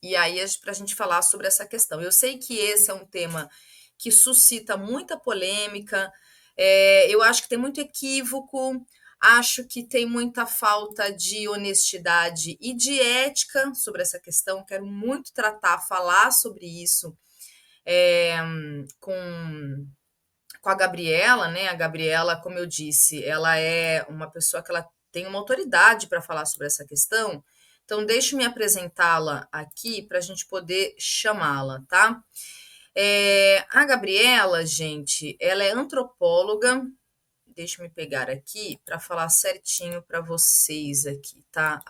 E aí, para a gente falar sobre essa questão. Eu sei que esse é um tema que suscita muita polêmica, eu acho que tem muito equívoco, acho que tem muita falta de honestidade e de ética sobre essa questão. Quero muito falar sobre isso é, com a Gabriela, né? A Gabriela, como eu disse, ela é uma pessoa que ela tem uma autoridade para falar sobre essa questão. Então, deixe me apresentá-la aqui para a gente poder chamá-la, tá? A Gabriela, gente, ela é antropóloga. Deixa eu me pegar aqui para falar certinho para vocês aqui, tá?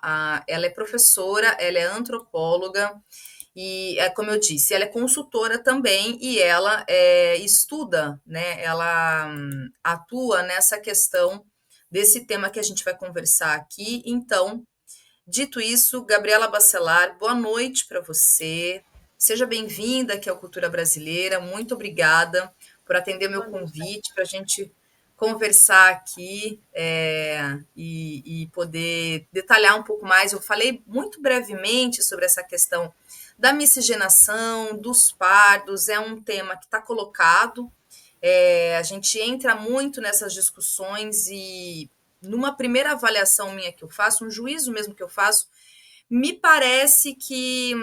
Ela é professora, ela é antropóloga e, como eu disse, ela é consultora também e ela estuda, né? Ela atua nessa questão desse tema que a gente vai conversar aqui. Então, dito isso, Gabriela Bacelar, boa noite para você. Seja bem-vinda aqui ao Cultura Brasileira. Muito obrigada por atender o meu Boa noite, convite para a gente conversar aqui e poder detalhar um pouco mais. Eu falei muito brevemente sobre essa questão da miscigenação, dos pardos, é um tema que está colocado. A gente entra muito nessas discussões e numa primeira avaliação minha que eu faço, um juízo mesmo que eu faço, me parece que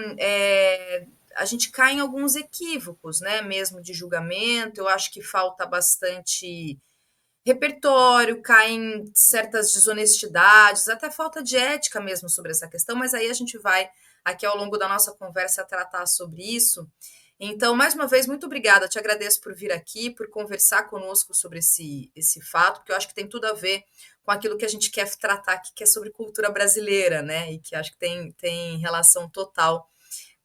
a gente cai em alguns equívocos, né? Mesmo de julgamento, eu acho que falta bastante repertório, cai em certas desonestidades, até falta de ética mesmo sobre essa questão, mas aí a gente vai, aqui ao longo da nossa conversa, tratar sobre isso. Então, mais uma vez, muito obrigada. Te agradeço por vir aqui, por conversar conosco sobre esse fato, porque eu acho que tem tudo a ver com aquilo que a gente quer tratar aqui, que é sobre cultura brasileira, né? E que acho que tem relação total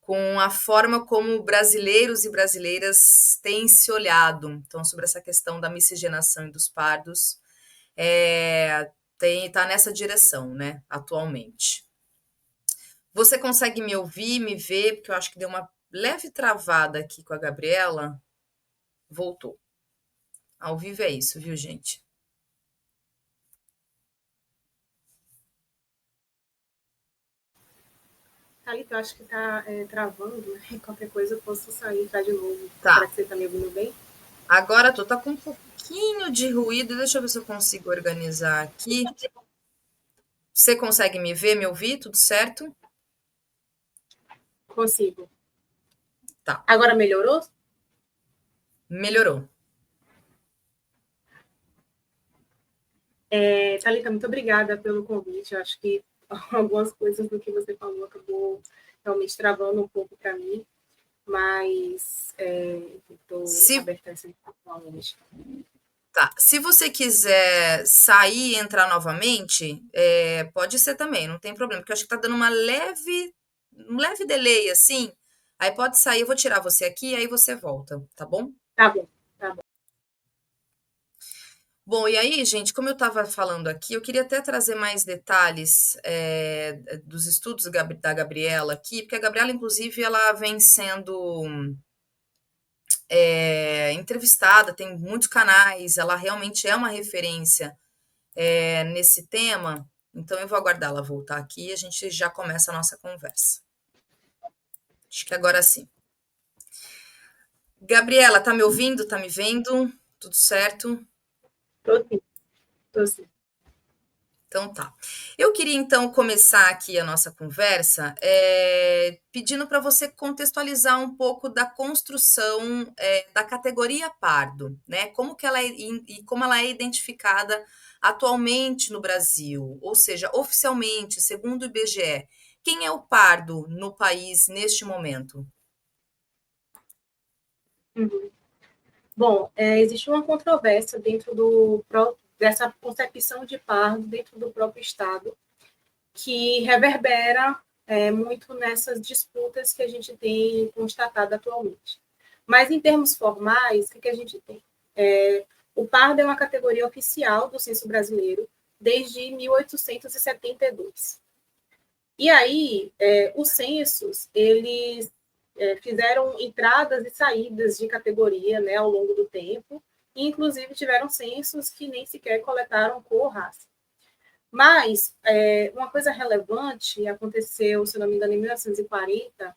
com a forma como brasileiros e brasileiras têm se olhado. Então, sobre essa questão da miscigenação e dos pardos, tá nessa direção, né, atualmente. Você consegue me ouvir, me ver? Porque eu acho que deu uma leve travada aqui com a Gabriela. Voltou. Ao vivo é isso, viu, gente? Thalita, eu acho que está travando, né? Qualquer coisa eu posso sair e entrar de novo. Tá. Será que você está me ouvindo bem? Agora tá com um pouquinho de ruído. Deixa eu ver se eu consigo organizar aqui. Você consegue me ver, me ouvir? Tudo certo? Consigo. Tá. Agora melhorou? Melhorou. Thalita, muito obrigada pelo convite. Eu acho que algumas coisas do que você falou acabou realmente travando um pouco para mim, mas estou Se aberta a essa discussão hoje. Tá. Se você quiser sair e entrar novamente, pode ser também, não tem problema, porque eu acho que tá dando um leve delay, assim. Aí pode sair, eu vou tirar você aqui, aí você volta, tá bom? Tá bom, tá bom. Bom, e aí, gente, como eu estava falando aqui, eu queria até trazer mais detalhes dos estudos da Gabriela aqui, porque a Gabriela, inclusive, ela vem sendo entrevistada, tem muitos canais, ela realmente é uma referência nesse tema, então eu vou aguardar ela voltar aqui e a gente já começa a nossa conversa. Acho que agora sim. Gabriela, tá me ouvindo? Tá me vendo? Tudo certo? Estou sim, estou sim. Então tá. Eu queria então começar aqui a nossa conversa pedindo para você contextualizar um pouco da construção da categoria pardo, né? Como que ela e como ela é identificada atualmente no Brasil, ou seja, oficialmente, segundo o IBGE. Quem é o pardo no país neste momento? Uhum. Bom, existe uma controvérsia dentro dessa concepção de pardo dentro do próprio Estado, que reverbera muito nessas disputas que a gente tem constatado atualmente. Mas, em termos formais, o que a gente tem? O pardo é uma categoria oficial do censo brasileiro desde 1872. E aí, os censos, eles fizeram entradas e saídas de categoria, né, ao longo do tempo, e inclusive tiveram censos que nem sequer coletaram cor ou raça. Mas uma coisa relevante aconteceu, se não me engano, em 1940,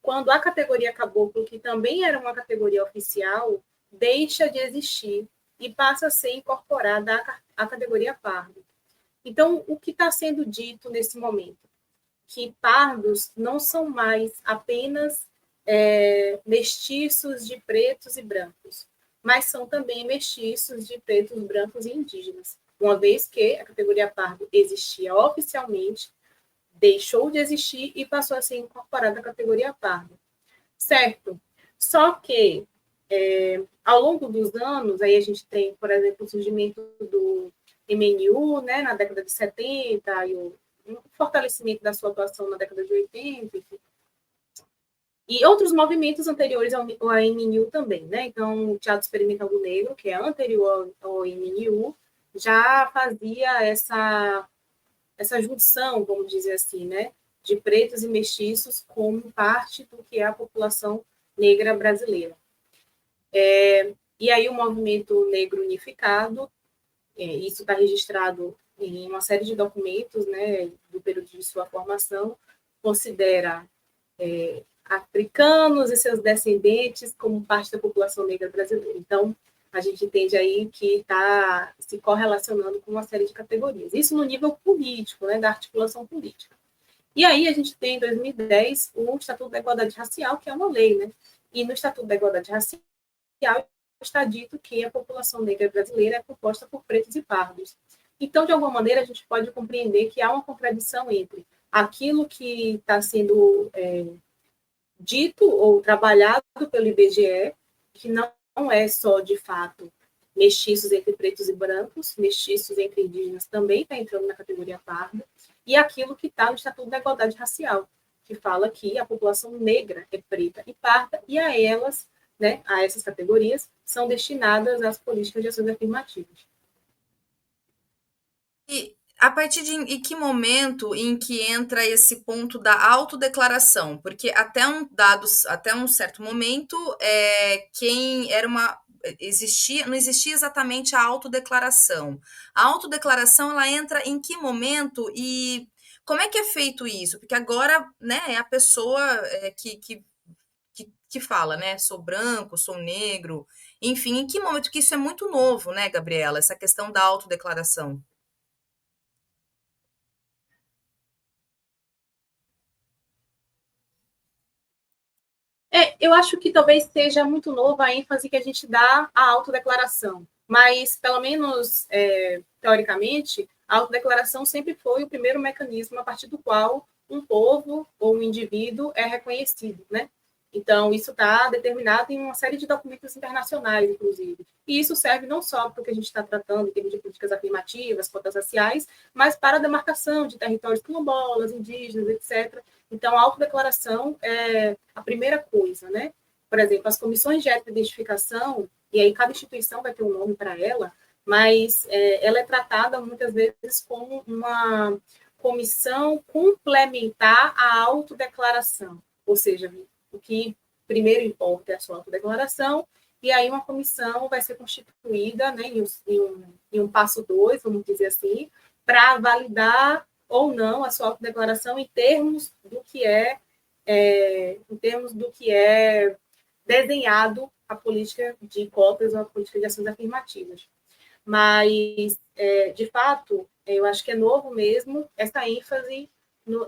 quando a categoria caboclo, que também era uma categoria oficial, deixa de existir e passa a ser incorporada à categoria pardo. Então, o que está sendo dito nesse momento? Que pardos não são mais apenas mestiços de pretos e brancos, mas são também mestiços de pretos, brancos e indígenas, uma vez que a categoria pardo existia oficialmente, deixou de existir e passou a ser incorporada à categoria pardo. Certo? Só que, ao longo dos anos, aí a gente tem, por exemplo, o surgimento do MNU, né, na década de 70, e o fortalecimento da sua atuação na década de 80, enfim. E outros movimentos anteriores ao MNU também, né? Então, o Teatro Experimental do Negro, que é anterior ao MNU, já fazia essa junção, vamos dizer assim, né, de pretos e mestiços como parte do que é a população negra brasileira. E aí o movimento negro unificado, isso está registrado em uma série de documentos, né, do período de sua formação, considera africanos e seus descendentes como parte da população negra brasileira. Então, a gente entende aí que está se correlacionando com uma série de categorias. Isso no nível político, né, da articulação política. E aí a gente tem, em 2010, o Estatuto da Igualdade Racial, que é uma lei, né? E no Estatuto da Igualdade Racial está dito que a população negra brasileira é composta por pretos e pardos. Então, de alguma maneira, a gente pode compreender que há uma contradição entre aquilo que está sendo dito ou trabalhado pelo IBGE, que não é só, de fato, mestiços entre pretos e brancos, mestiços entre indígenas também está entrando na categoria parda, e aquilo que está no Estatuto da Igualdade Racial, que fala que a população negra é preta e parda, e a elas, né, a essas categorias, são destinadas as políticas de ações afirmativas. E a partir de em que momento em que entra esse ponto da autodeclaração? Porque até um certo momento, quem era uma não existia exatamente a autodeclaração. A autodeclaração ela entra em que momento e como é que é feito isso? Porque agora, né, é a pessoa que fala, né? Sou branco, sou negro, enfim, em que momento que isso é muito novo, né, Gabriela? Essa questão da autodeclaração. Eu acho que talvez seja muito nova a ênfase que a gente dá à autodeclaração, mas, pelo menos teoricamente, a autodeclaração sempre foi o primeiro mecanismo a partir do qual um povo ou um indivíduo é reconhecido, né? Então, isso está determinado em uma série de documentos internacionais, inclusive. E isso serve não só para o que a gente está tratando em termos de políticas afirmativas, cotas raciais, mas para a demarcação de territórios quilombolas, indígenas, etc. Então, a autodeclaração é a primeira coisa, né? Por exemplo, as comissões de ética e identificação, e aí cada instituição vai ter um nome para ela, mas ela é tratada muitas vezes como uma comissão complementar à autodeclaração, ou seja, o que primeiro importa é a sua autodeclaração, e aí uma comissão vai ser constituída, né, em um passo 2, vamos dizer assim, para validar ou não a sua autodeclaração em termos do que é desenhado a política de cotas ou a política de ações afirmativas. Mas, de fato, eu acho que é novo mesmo essa ênfase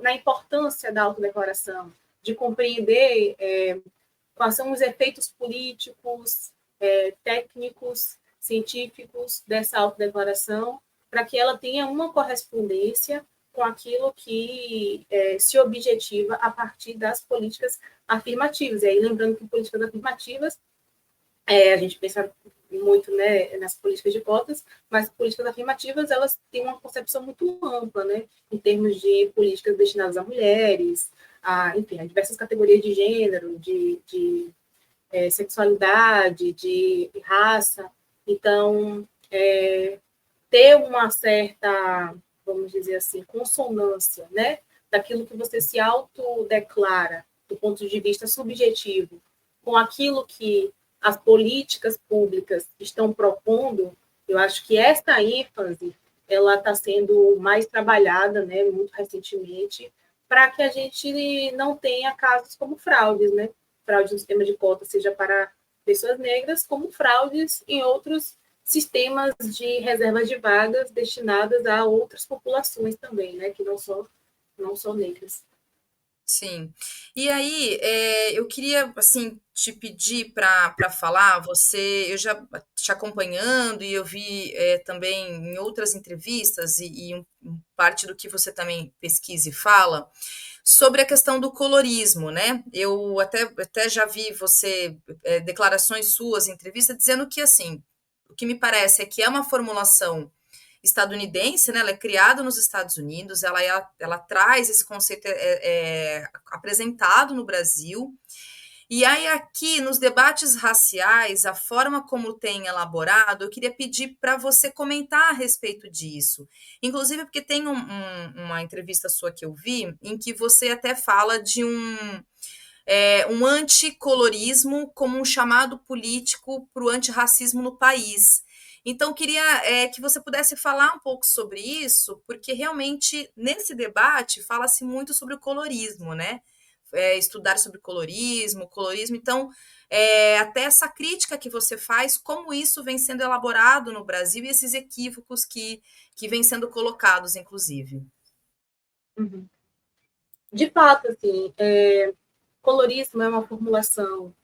na importância da autodeclaração, de compreender quais são os efeitos políticos, técnicos, científicos dessa autodeclaração, para que ela tenha uma correspondência com aquilo que se objetiva a partir das políticas afirmativas. E aí, lembrando que políticas afirmativas, a gente pensa muito, né, nas políticas de cotas, mas políticas afirmativas, elas têm uma concepção muito ampla, né, em termos de políticas destinadas a mulheres, enfim, a diversas categorias de gênero, de sexualidade, de raça. Então, ter uma certa, vamos dizer assim, consonância, né, daquilo que você se autodeclara do ponto de vista subjetivo com aquilo que as políticas públicas estão propondo, eu acho que essa ênfase ela está sendo mais trabalhada, né, muito recentemente, para que a gente não tenha casos como fraudes, né? Fraude no sistema de cota, seja para pessoas negras, como fraudes em outros sistemas de reservas de vagas destinadas a outras populações também, né? Que não são negras. Sim. E aí, eu queria, assim, te pedir para falar, eu já te acompanhando e eu vi também em outras entrevistas e parte do que você também pesquisa e fala sobre a questão do colorismo, né? Eu até já vi declarações suas em entrevista dizendo que, assim, o que me parece é que é uma formulação estadunidense, né? Ela é criada nos Estados Unidos, ela traz esse conceito apresentado no Brasil. E aí, aqui, nos debates raciais, a forma como tem elaborado, eu queria pedir para você comentar a respeito disso. Inclusive, porque tem uma entrevista sua que eu vi, em que você até fala de um anticolorismo como um chamado político para o antirracismo no país. Então, queria que você pudesse falar um pouco sobre isso, porque realmente nesse debate fala-se muito sobre o colorismo, né? Estudar sobre colorismo. Então, até essa crítica que você faz, como isso vem sendo elaborado no Brasil e esses equívocos que vêm sendo colocados, inclusive. Uhum. De fato, assim, colorismo é uma formulação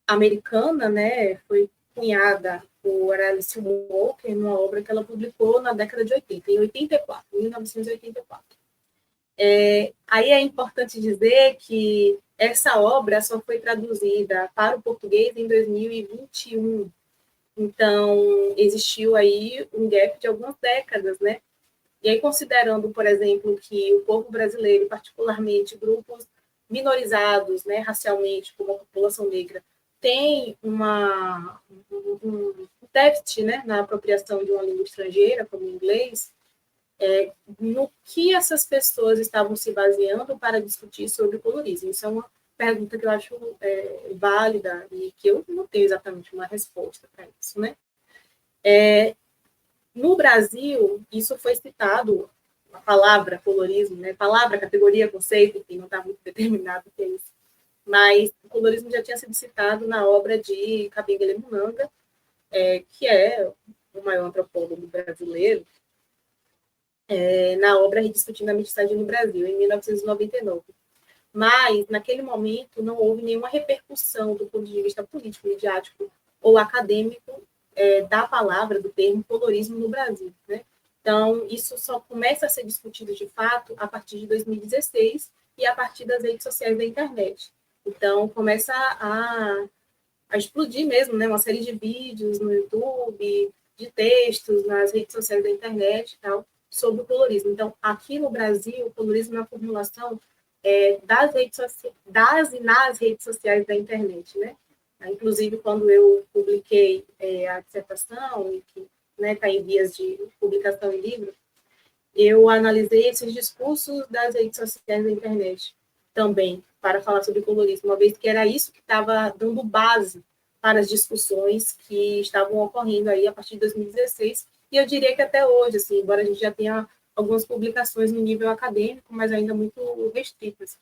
americana, né? Foi cunhada por Alice Walker numa obra que ela publicou na década de 80, em 84, 1984. Aí é importante dizer que essa obra só foi traduzida para o português em 2021. Então, existiu aí um gap de algumas décadas, né? E aí, considerando, por exemplo, que o povo brasileiro, particularmente grupos minorizados, né, racialmente, como a população negra, tem um déficit, né, na apropriação de uma língua estrangeira, como o inglês, no que essas pessoas estavam se baseando para discutir sobre o colorismo? Isso é uma pergunta que eu acho válida e que eu não tenho exatamente uma resposta para isso, né? No Brasil, isso foi citado, a palavra colorismo, né? Palavra, categoria, conceito, enfim, não está muito determinado o que é isso. Mas o colorismo já tinha sido citado na obra de Kabengele Munanga, que é o maior antropólogo brasileiro, na obra Rediscutindo a Mestiçagem no Brasil, em 1999. Mas, naquele momento, não houve nenhuma repercussão do ponto de vista político, midiático ou acadêmico da palavra, do termo colorismo no Brasil, né? Então, isso só começa a ser discutido de fato a partir de 2016 e a partir das redes sociais da internet. Então, começa a explodir mesmo, né? Uma série de vídeos no YouTube, de textos nas redes sociais da internet e tal, sobre o colorismo. Então, aqui no Brasil, o colorismo é uma formulação das e nas redes sociais da internet, né? Inclusive, quando eu publiquei a dissertação, e que está em vias de publicação em livro, eu analisei esses discursos das redes sociais da internet também, para falar sobre colorismo, uma vez que era isso que estava dando base para as discussões que estavam ocorrendo aí a partir de 2016, e eu diria que até hoje, assim, embora a gente já tenha algumas publicações no nível acadêmico, mas ainda muito restritas.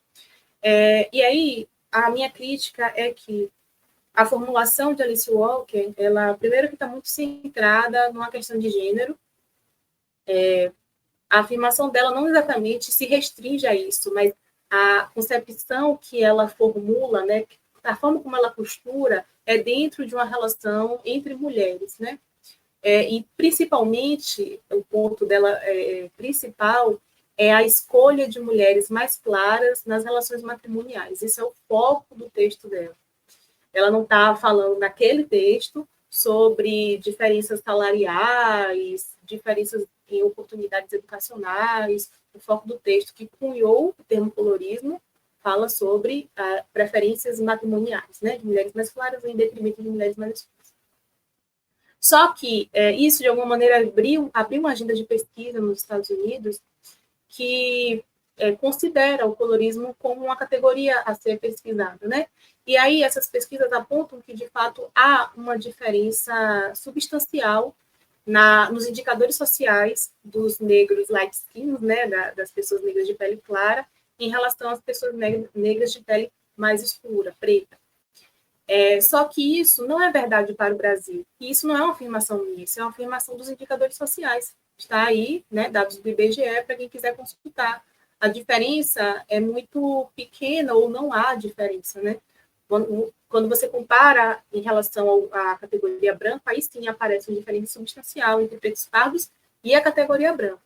E aí, a minha crítica é que a formulação de Alice Walker, ela, primeiro que está muito centrada numa questão de gênero, a afirmação dela não exatamente se restringe a isso, mas a concepção que ela formula, né, a forma como ela costura, é dentro de uma relação entre mulheres, né? E principalmente, o ponto dela principal é a escolha de mulheres mais claras nas relações matrimoniais. Isso é o foco do texto dela. Ela não está falando naquele texto sobre diferenças salariais, diferenças em oportunidades educacionais. O foco do texto que cunhou o termo colorismo fala sobre preferências matrimoniais, né, de mulheres mais claras em detrimento de mulheres mais escuras. Só que isso, de alguma maneira, abriu uma agenda de pesquisa nos Estados Unidos que considera o colorismo como uma categoria a ser pesquisada, né? E aí essas pesquisas apontam que, de fato, há uma diferença substancial nos indicadores sociais dos negros light skins, né, das pessoas negras de pele clara, em relação às pessoas negras de pele mais escura, preta. Só que isso não é verdade para o Brasil. E isso não é uma afirmação minha, isso é uma afirmação dos indicadores sociais. Está aí, né, dados do IBGE, para quem quiser consultar. A diferença é muito pequena ou não há diferença, né? Quando você compara em relação à categoria branca, aí sim aparece uma diferença substancial entre pretos e pardos e a categoria branca.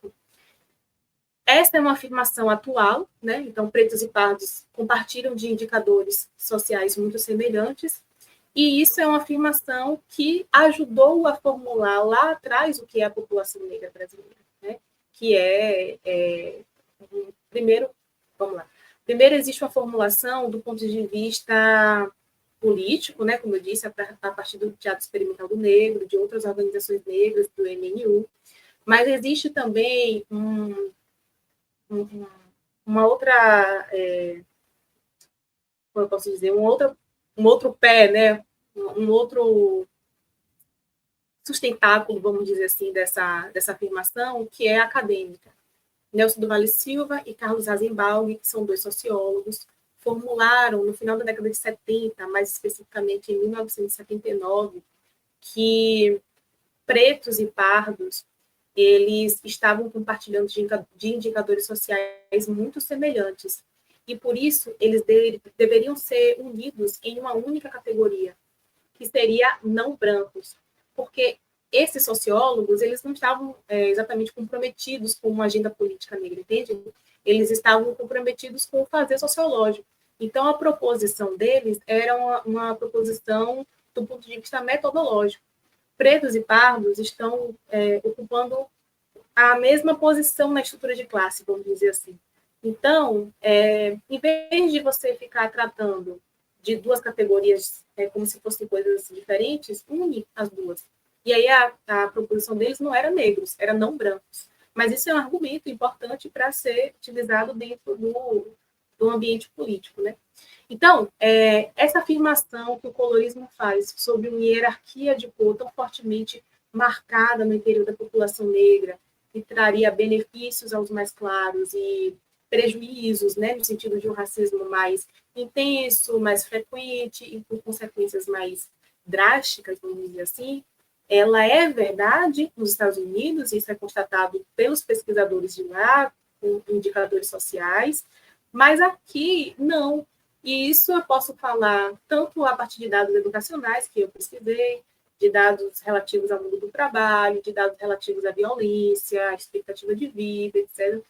Esta é uma afirmação atual, né? Então, pretos e pardos compartilham de indicadores sociais muito semelhantes, e isso é uma afirmação que ajudou a formular lá atrás o que é a população negra brasileira, né? Que primeiro, vamos lá. Primeiro, existe uma formulação do ponto de vista político, né? Como eu disse, a partir do Teatro Experimental do Negro, de outras organizações negras, do MNU, mas existe também uma outra, como eu posso dizer, um outro pé, né? Um outro sustentáculo, vamos dizer assim, dessa afirmação, que é acadêmica. Nelson do Vale Silva e Carlos Azenbalg, que são dois sociólogos, formularam no final da década de 70, mais especificamente em 1979, que pretos e pardos eles estavam compartilhando de indicadores sociais muito semelhantes. E, por isso, eles deveriam ser unidos em uma única categoria, que seria não brancos. Porque esses sociólogos, eles não estavam exatamente comprometidos com uma agenda política negra, entende? Eles estavam comprometidos com o fazer sociológico. Então, a proposição deles era uma proposição do ponto de vista metodológico. Pretos e pardos estão ocupando a mesma posição na estrutura de classe, vamos dizer assim. Então, em vez de você ficar tratando de duas categorias como se fossem coisas diferentes, une as duas. E aí a proposição deles não era negros, era não brancos. Mas isso é um argumento importante para ser utilizado dentro do ambiente político, né? Então, essa afirmação que o colorismo faz sobre uma hierarquia de cor tão fortemente marcada no interior da população negra, que traria benefícios aos mais claros e prejuízos, né, no sentido de um racismo mais intenso, mais frequente e com consequências mais drásticas, vamos dizer assim, ela é verdade nos Estados Unidos, isso é constatado pelos pesquisadores de lá, com indicadores sociais, mas aqui não. E isso eu posso falar tanto a partir de dados educacionais que eu pesquisei, de dados relativos ao mundo do trabalho, de dados relativos à violência, à expectativa de vida, etc.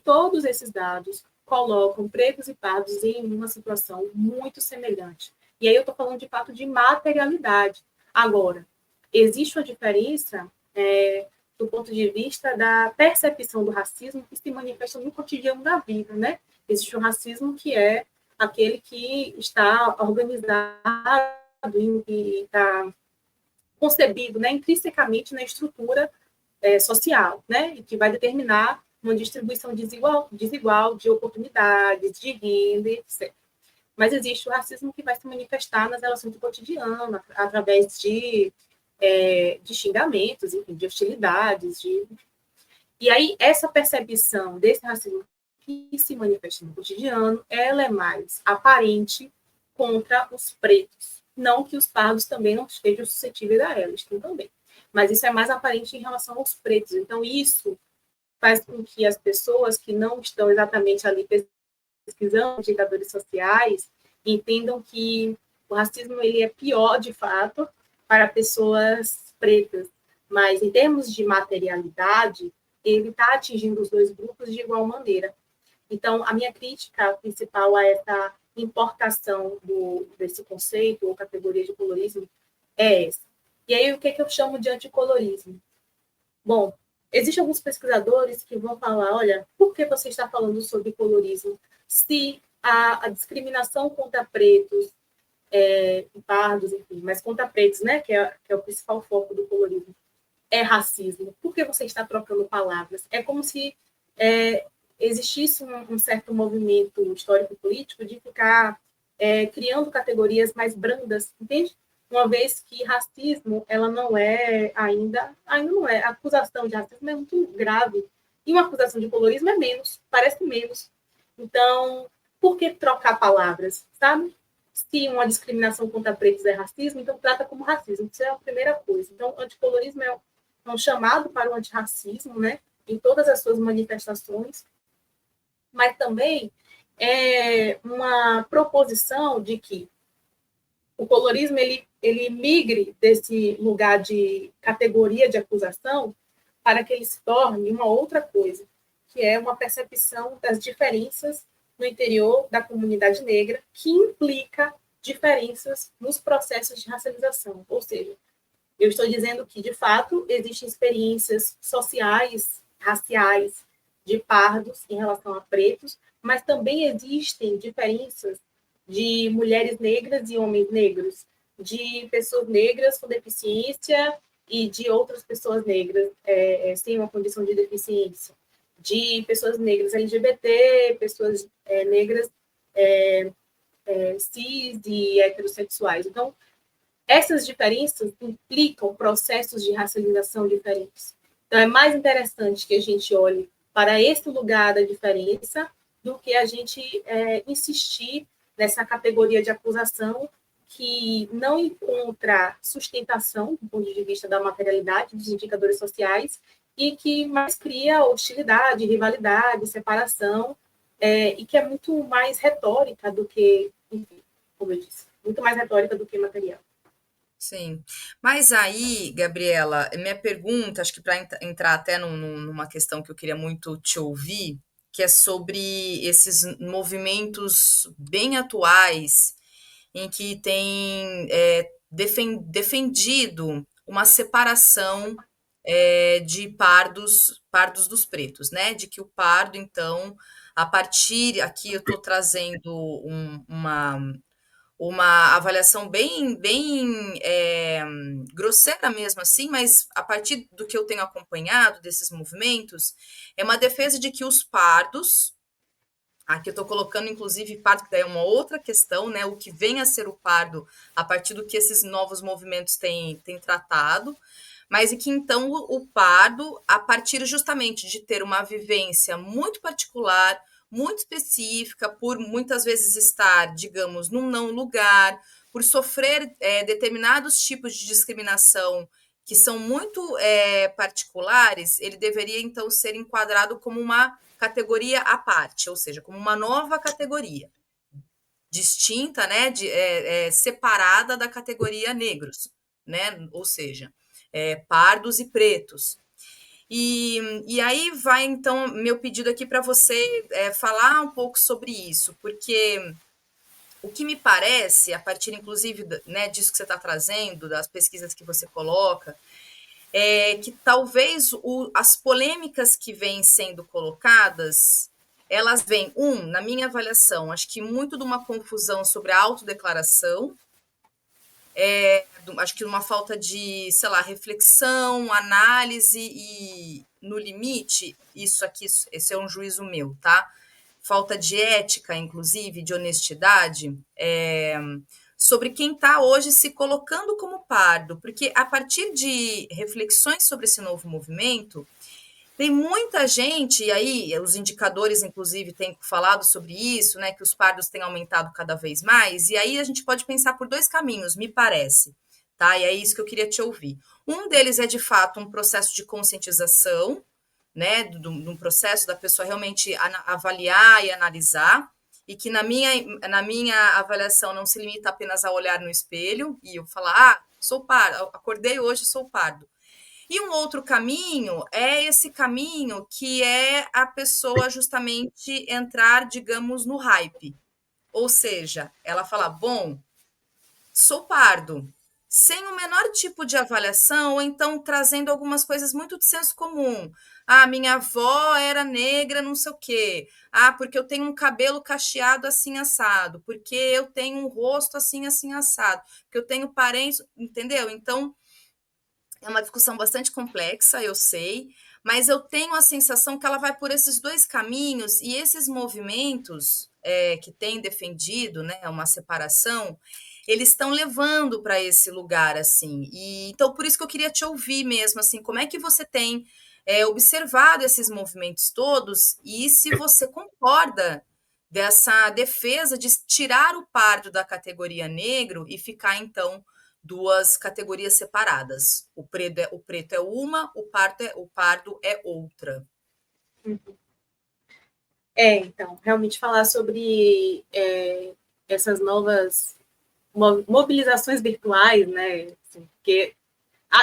Todos esses dados colocam pretos e pardos em uma situação muito semelhante. E aí eu estou falando de fato de materialidade. Agora, existe uma diferença do ponto de vista da percepção do racismo que se manifesta no cotidiano da vida, né? Existe um racismo que é aquele que está organizado e está concebido, né, intrinsecamente na estrutura social, né, e que vai determinar uma distribuição desigual de oportunidades, de renda, etc. Mas existe o racismo que vai se manifestar nas relações do cotidiano, através de xingamentos, enfim, de hostilidades. E aí, essa percepção desse racismo que se manifesta no cotidiano, ela é mais aparente contra os pretos. Não que os pardos também não estejam suscetíveis a ela, estão também. Mas isso é mais aparente em relação aos pretos. Então, isso faz com que as pessoas que não estão exatamente ali pesquisando indicadores sociais entendam que o racismo ele é pior, de fato, para pessoas pretas. Mas, em termos de materialidade, ele está atingindo os dois grupos de igual maneira. Então, a minha crítica principal a essa importação desse conceito ou categoria de colorismo é essa. E aí, o que eu chamo de anticolorismo? Bom, existem alguns pesquisadores que vão falar, olha, por que você está falando sobre colorismo se a discriminação contra pretos, pardos, enfim, mas contra pretos, né, que é o principal foco do colorismo, é racismo? Por que você está trocando palavras? É como se existisse um certo movimento histórico-político de ficar criando categorias mais brandas, entende? Uma vez que racismo, ela não é ainda não é. A acusação de racismo é muito grave. E uma acusação de colorismo é menos, parece menos. Então, por que trocar palavras, sabe? Se uma discriminação contra pretos é racismo, então trata como racismo. Isso é a primeira coisa. Então, anticolorismo é um chamado para o antirracismo, né? Em todas as suas manifestações, mas também é uma proposição de que o colorismo ele migre desse lugar de categoria de acusação para que ele se torne uma outra coisa, que é uma percepção das diferenças no interior da comunidade negra, que implica diferenças nos processos de racialização. Ou seja, eu estou dizendo que, de fato, existem experiências sociais, raciais, de pardos em relação a pretos, mas também existem diferenças de mulheres negras e homens negros, de pessoas negras com deficiência e de outras pessoas negras sem uma condição de deficiência, de pessoas negras LGBT, pessoas negras cis e heterossexuais. Então, essas diferenças implicam processos de racialização diferentes. Então, é mais interessante que a gente olhe para esse lugar da diferença do que a gente insistir nessa categoria de acusação que não encontra sustentação do ponto de vista da materialidade dos indicadores sociais e que mais cria hostilidade, rivalidade, separação, e que é muito mais retórica do que, enfim, como eu disse, muito mais retórica do que material. Sim. Mas aí, Gabriela, minha pergunta, acho que para entrar até numa questão que eu queria muito te ouvir, que é sobre esses movimentos bem atuais em que tem defendido uma separação de pardos dos pretos, né? De que o pardo, então, a partir aqui eu estou trazendo uma avaliação bem grosseira mesmo assim, mas a partir do que eu tenho acompanhado desses movimentos, é uma defesa de que os pardos, aqui eu estou colocando inclusive pardo, que daí é uma outra questão, né? O que vem a ser o pardo a partir do que esses novos movimentos têm tratado, mas e que então o pardo, a partir justamente de ter uma vivência muito particular, muito específica, por muitas vezes estar, digamos, num não lugar, por sofrer determinados tipos de discriminação que são muito particulares, ele deveria então ser enquadrado como uma categoria à parte, ou seja, como uma nova categoria, distinta, né, separada da categoria negros, né, ou seja, pardos e pretos. E aí vai, então, meu pedido aqui para você falar um pouco sobre isso, porque o que me parece, a partir, inclusive, né, disso que você está trazendo, das pesquisas que você coloca, é que talvez as polêmicas que vêm sendo colocadas, elas vêm, na minha avaliação, acho que muito de uma confusão sobre a autodeclaração, acho que uma falta de, sei lá, reflexão, análise e, no limite, isso aqui, esse é um juízo meu, tá? Falta de ética, inclusive, de honestidade, sobre quem está hoje se colocando como pardo, porque a partir de reflexões sobre esse novo movimento, tem muita gente, e aí os indicadores, inclusive, têm falado sobre isso, né, que os pardos têm aumentado cada vez mais, e aí a gente pode pensar por dois caminhos, me parece, tá? E é isso que eu queria te ouvir. Um deles é, de fato, um processo de conscientização, né, de um processo da pessoa realmente avaliar e analisar, e que na minha avaliação não se limita apenas a olhar no espelho e eu falar, sou pardo, acordei hoje, sou pardo. E um outro caminho é esse caminho que é a pessoa justamente entrar, digamos, no hype. Ou seja, ela fala, bom, sou pardo, sem o menor tipo de avaliação, ou então trazendo algumas coisas muito de senso comum. Minha avó era negra, não sei o quê. Porque eu tenho um cabelo cacheado assim assado. Porque eu tenho um rosto assim, assim assado. Porque eu tenho parentes, entendeu? Então, é uma discussão bastante complexa, eu sei, mas eu tenho a sensação que ela vai por esses dois caminhos e esses movimentos que têm defendido, né, uma separação, eles estão levando para esse lugar assim. E então por isso que eu queria te ouvir mesmo, assim, como é que você tem observado esses movimentos todos e se você concorda dessa defesa de tirar o pardo da categoria negro e ficar, então, duas categorias separadas. O preto é uma, o pardo é outra. Então, realmente falar sobre essas novas mobilizações virtuais, né? Assim, porque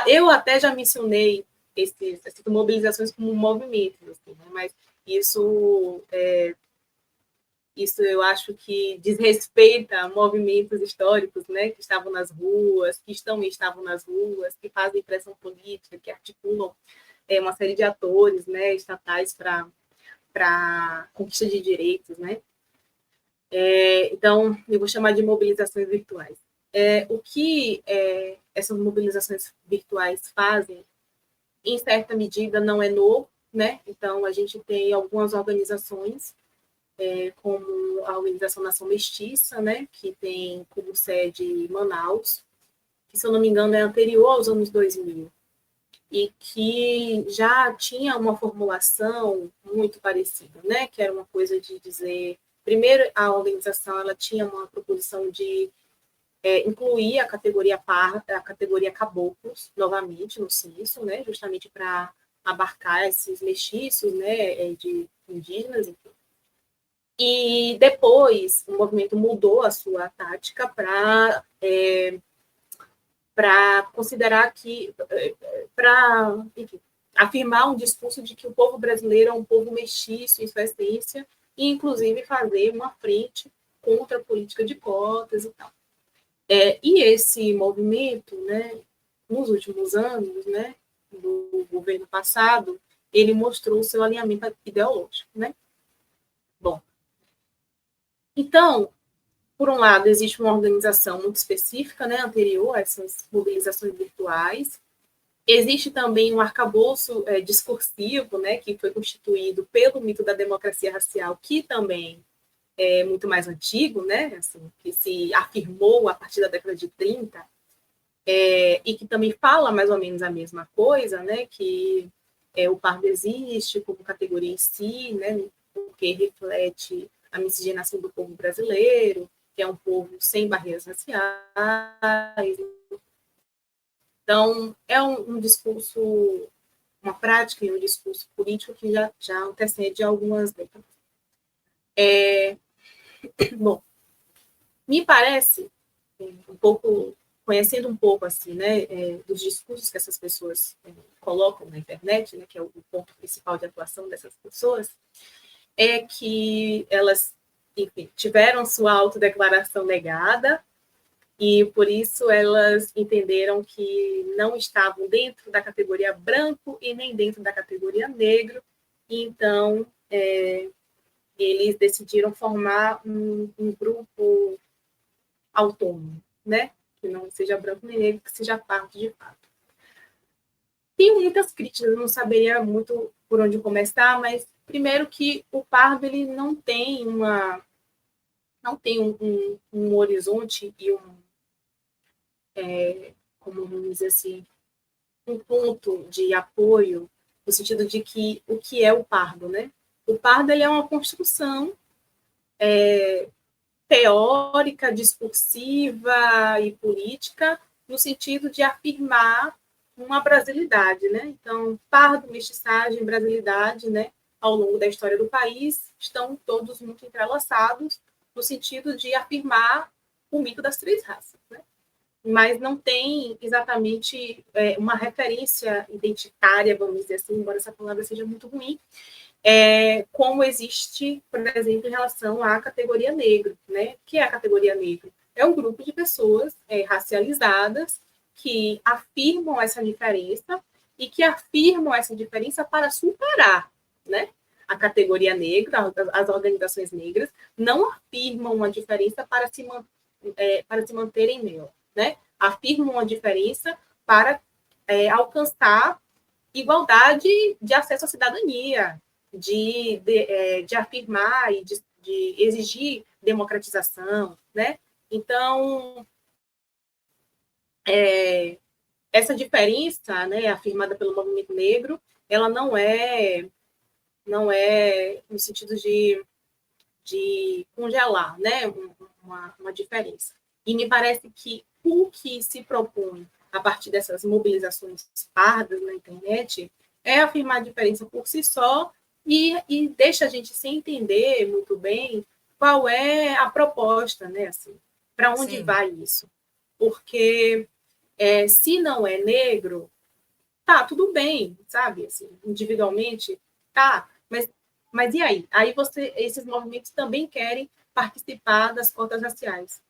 eu até já mencionei essas mobilizações como movimentos, assim, né? Mas isso, isso eu acho que desrespeita movimentos históricos, né? Que estavam nas ruas, que estavam nas ruas, que fazem pressão política, que articulam uma série de atores, né? Estatais para conquista de direitos, né? Então, eu vou chamar de mobilizações virtuais. O que essas mobilizações virtuais fazem, em certa medida, não é novo, né? Então, a gente tem algumas organizações, como a Organização Nação Mestiça, né? Que tem como sede Manaus, que, se eu não me engano, é anterior aos anos 2000, e que já tinha uma formulação muito parecida, né? Que era uma coisa de dizer, primeiro, a organização ela tinha uma proposição de incluir a categoria a categoria caboclos novamente no censo, né? Justamente para abarcar esses mestiços, né? De indígenas, enfim. E depois o movimento mudou a sua tática para considerar que, para afirmar um discurso de que o povo brasileiro é um povo mestiço em sua essência, e inclusive fazer uma frente contra a política de cotas e tal. E esse movimento, né, nos últimos anos, né, do governo passado, ele mostrou o seu alinhamento ideológico, né? Bom, então, por um lado, existe uma organização muito específica, né, anterior a essas mobilizações virtuais. Existe também um arcabouço discursivo, né, que foi constituído pelo mito da democracia racial, que também é muito mais antigo, né, assim, que se afirmou a partir da década de 30, e que também fala mais ou menos a mesma coisa, né, que o pardo existe como categoria em si, né, porque reflete a miscigenação do povo brasileiro, que é um povo sem barreiras raciais. Então, é um discurso, uma prática e um discurso político que já antecede algumas décadas. Bom, me parece, um pouco, conhecendo um pouco assim, né, dos discursos que essas pessoas colocam na internet, né, que é o ponto principal de atuação dessas pessoas, é que elas, enfim, tiveram sua autodeclaração negada, e por isso elas entenderam que não estavam dentro da categoria branco e nem dentro da categoria negro, e então eles decidiram formar um grupo autônomo, né? Que não seja branco nem negro, que seja pardo de fato. Tem muitas críticas, eu não saberia muito por onde começar, mas primeiro que o pardo ele não tem um horizonte e como vamos dizer assim, um ponto de apoio, no sentido de que o que é o pardo, né? O pardo ele é uma construção teórica, discursiva e política, no sentido de afirmar uma brasilidade, né? Então, pardo, mestiçagem, brasilidade, né? Ao longo da história do país, estão todos muito entrelaçados, no sentido de afirmar o mito das três raças, né? Mas não tem exatamente uma referência identitária, vamos dizer assim, embora essa palavra seja muito ruim, como existe, por exemplo, em relação à categoria negro, né? O que é a categoria negro? É um grupo de pessoas racializadas que afirmam essa diferença e que afirmam essa diferença para superar, né? A categoria negra, as organizações negras, não afirmam uma diferença para se manterem nela, né? Afirmam uma diferença para alcançar igualdade de acesso à cidadania, de afirmar e de exigir democratização, né? Então, essa diferença, né, afirmada pelo movimento negro, ela não é no sentido de congelar, né, uma diferença. E me parece que o que se propõe a partir dessas mobilizações pardas na internet é afirmar a diferença por si só e deixa a gente sem entender muito bem qual é a proposta, né, assim, para onde Sim, vai isso. Porque se não é negro, tá, tudo bem, sabe? Assim, individualmente, tá, mas e aí? Aí esses movimentos também querem participar das cotas raciais.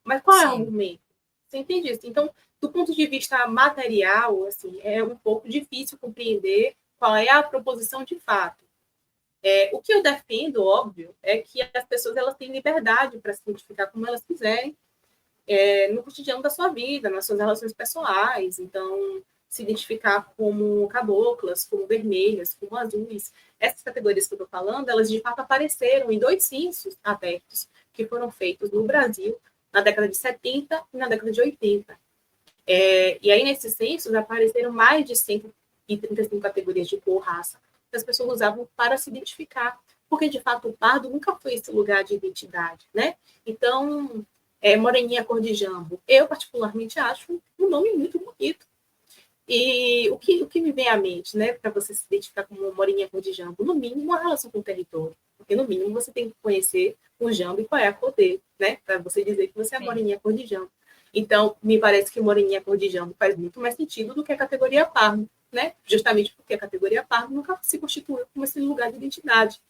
Mas qual é o sim, argumento? Você entende isso? Então, do ponto de vista material, assim, é um pouco difícil compreender qual é a proposição de fato. O que eu defendo, óbvio, é que as pessoas elas têm liberdade para se identificar como elas quiserem, no cotidiano da sua vida, nas suas relações pessoais. Então, se identificar como caboclas, como vermelhas, como azuis. Essas categorias que eu estou falando, elas de fato apareceram em 2 censos abertos que foram feitos no Brasil na década de 70 e na década de 80. E aí, nesses censos, apareceram mais de 135 categorias de cor, raça, que as pessoas usavam para se identificar, porque, de fato, o pardo nunca foi esse lugar de identidade, né? Então, Moreninha Cor de Jambo, eu, particularmente, acho um nome muito bonito. E o que me vem à mente, né, para você se identificar como Moreninha Cor de Jambo? No mínimo, uma relação com o território, porque, no mínimo, você tem que conhecer o jambo e qual é a cor dele, né, para você dizer que você é sim, Moreninha Cor de Jambo. Então, me parece que Moreninha Cor de Jambo faz muito mais sentido do que a categoria pardo, né? Justamente porque a categoria pardo nunca se constituiu como esse lugar de identidade.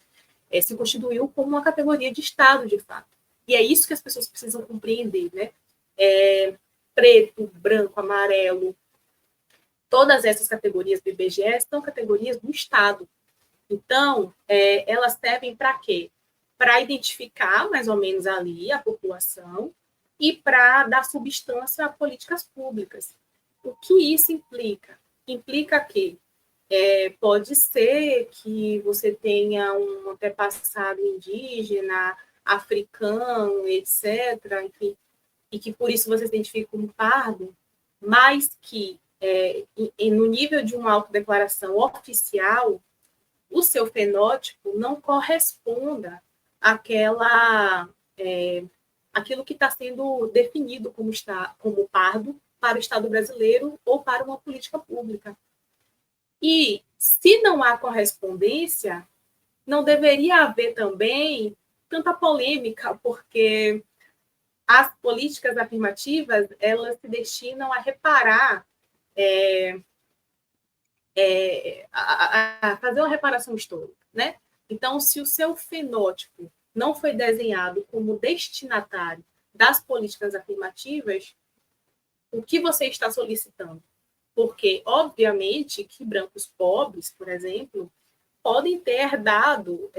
Se constituiu como uma categoria de Estado, de fato. E é isso que as pessoas precisam compreender, né? Preto, branco, amarelo, todas essas categorias do IBGE são categorias do Estado. Então, elas servem para quê? Para identificar mais ou menos ali a população e para dar substância a políticas públicas. O que isso implica? Implica que pode ser que você tenha um antepassado indígena, africano, etc., enfim, e que por isso você se identifica como pardo, mas que no nível de uma autodeclaração oficial, o seu fenótipo não corresponda àquela, aquilo que está sendo definido como pardo para o Estado brasileiro ou para uma política pública. E se não há correspondência, não deveria haver também tanta polêmica, porque as políticas afirmativas elas se destinam a reparar, a fazer uma reparação histórica, né? Então, se o seu fenótipo não foi desenhado como destinatário das políticas afirmativas, o que você está solicitando? Porque, obviamente, que brancos pobres, por exemplo, podem ter herdado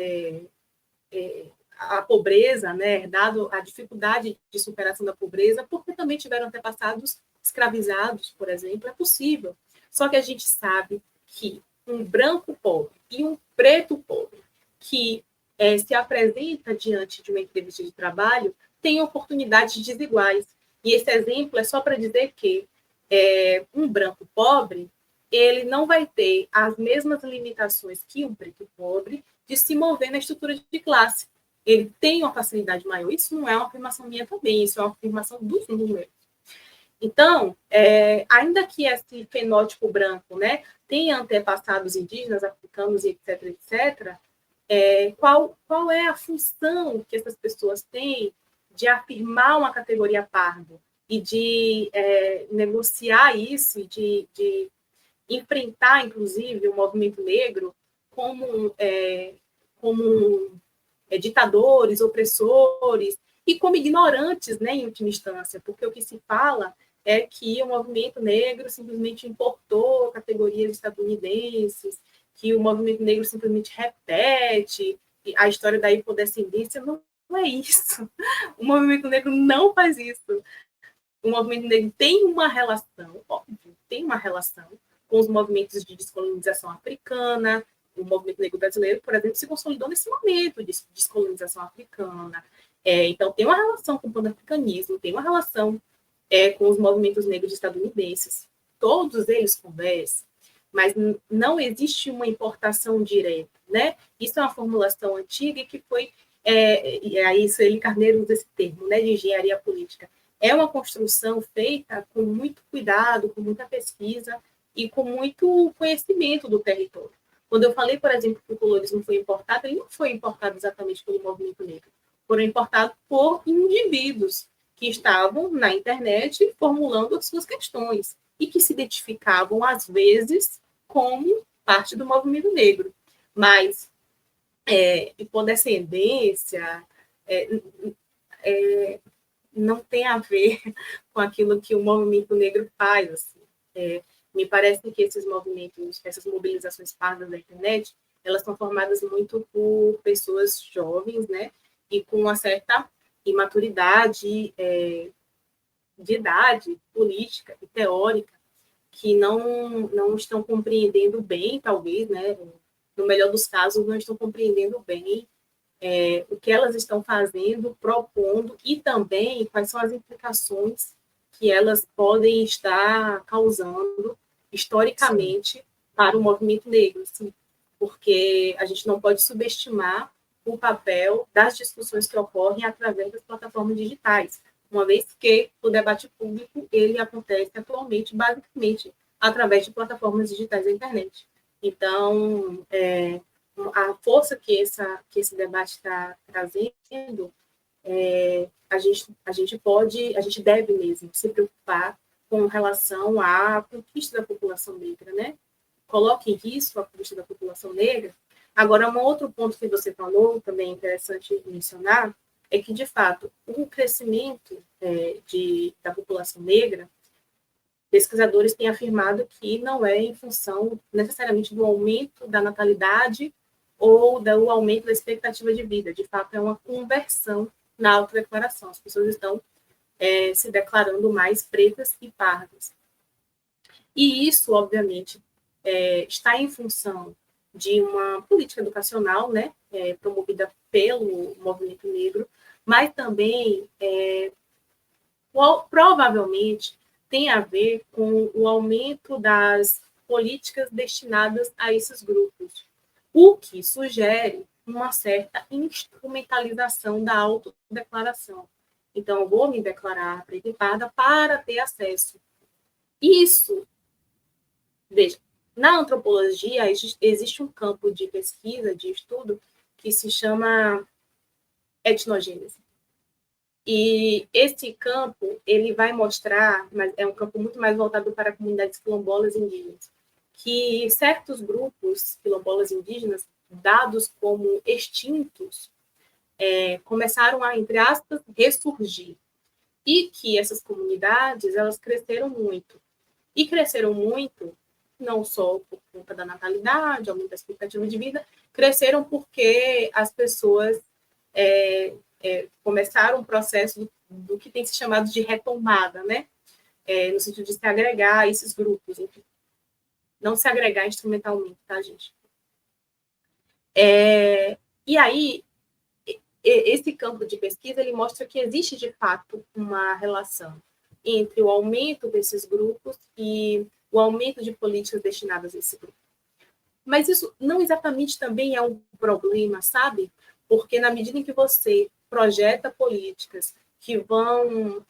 a pobreza, né, herdado a dificuldade de superação da pobreza, porque também tiveram antepassados escravizados, por exemplo, é possível. Só que a gente sabe que um branco pobre e um preto pobre que se apresenta diante de uma entrevista de trabalho tem oportunidades desiguais. E esse exemplo é só para dizer que um branco pobre ele não vai ter as mesmas limitações que um preto pobre de se mover na estrutura de classe. Ele tem uma facilidade maior. Isso não é uma afirmação minha também, isso é uma afirmação dos números. Então, ainda que esse fenótipo branco, né, tenha antepassados indígenas, africanos, etc., etc., qual é a função que essas pessoas têm de afirmar uma categoria pardo e de negociar isso e de enfrentar, inclusive, o movimento negro como ditadores, opressores e como ignorantes, né, em última instância, porque o que se fala é que o movimento negro simplesmente importou categorias estadunidenses, que o movimento negro simplesmente repete a história da hipodescendência. Não, não é isso. O movimento negro não faz isso. O movimento negro tem uma relação, óbvio, tem uma relação com os movimentos de descolonização africana. O movimento negro brasileiro, por exemplo, se consolidou nesse momento de descolonização africana. Então, tem uma relação com o panafricanismo, tem uma relação com os movimentos negros estadunidenses. Todos eles conversam, mas não existe uma importação direta, né? Isso é uma formulação antiga que foi e aí Sueli Carneiro usa esse termo, né, de engenharia política, é uma construção feita com muito cuidado, com muita pesquisa e com muito conhecimento do território. Quando eu falei, por exemplo, que o colorismo foi importado, ele não foi importado exatamente pelo movimento negro, foram importados por indivíduos que estavam na internet formulando as suas questões e que se identificavam, às vezes, como parte do movimento negro. Mas hipodescendência não tem a ver com aquilo que o movimento negro faz. Assim. Me parece que esses movimentos, essas mobilizações pardas da internet, elas são formadas muito por pessoas jovens, né, e com uma certa imaturidade de idade política e teórica, que não estão compreendendo bem, talvez, né, no melhor dos casos, não estão compreendendo bem o que elas estão fazendo, propondo, e também quais são as implicações que elas podem estar causando historicamente Sim. para o movimento negro, assim, porque a gente não pode subestimar o papel das discussões que ocorrem através das plataformas digitais, uma vez que o debate público ele acontece atualmente, basicamente, através de plataformas digitais da internet. Então, a força que esse debate está trazendo, a gente deve mesmo se preocupar com relação à conquista da população negra, né? Coloca em risco a conquista da população negra. Agora, um outro ponto que você falou, também interessante mencionar, é que, de fato, o crescimento da população negra, pesquisadores têm afirmado que não é em função necessariamente do aumento da natalidade ou do aumento da expectativa de vida. De fato, é uma conversão na autodeclaração. As pessoas estão se declarando mais pretas e pardas. E isso, obviamente, está em função de uma política educacional, né, promovida pelo movimento negro, mas também, provavelmente, tem a ver com o aumento das políticas destinadas a esses grupos, o que sugere uma certa instrumentalização da autodeclaração. Então, eu vou me declarar preta e parda para ter acesso. Isso, veja, na antropologia existe um campo de pesquisa, de estudo, que se chama etnogênese. E esse campo, ele vai mostrar, mas é um campo muito mais voltado para comunidades quilombolas indígenas, que certos grupos quilombolas indígenas, dados como extintos, começaram a, entre aspas, ressurgir. E que essas comunidades, elas cresceram muito. E cresceram muito, não só por conta da natalidade, aumento da expectativa de vida, cresceram porque as pessoas começaram um processo do que tem se chamado de retomada, né? No sentido de se agregar a esses grupos, enfim. Não se agregar instrumentalmente, tá, gente? E aí, esse campo de pesquisa, ele mostra que existe, de fato, uma relação entre o aumento desses grupos e o aumento de políticas destinadas a esse grupo. Mas isso não exatamente também é um problema, sabe? Porque na medida em que você projeta políticas que vão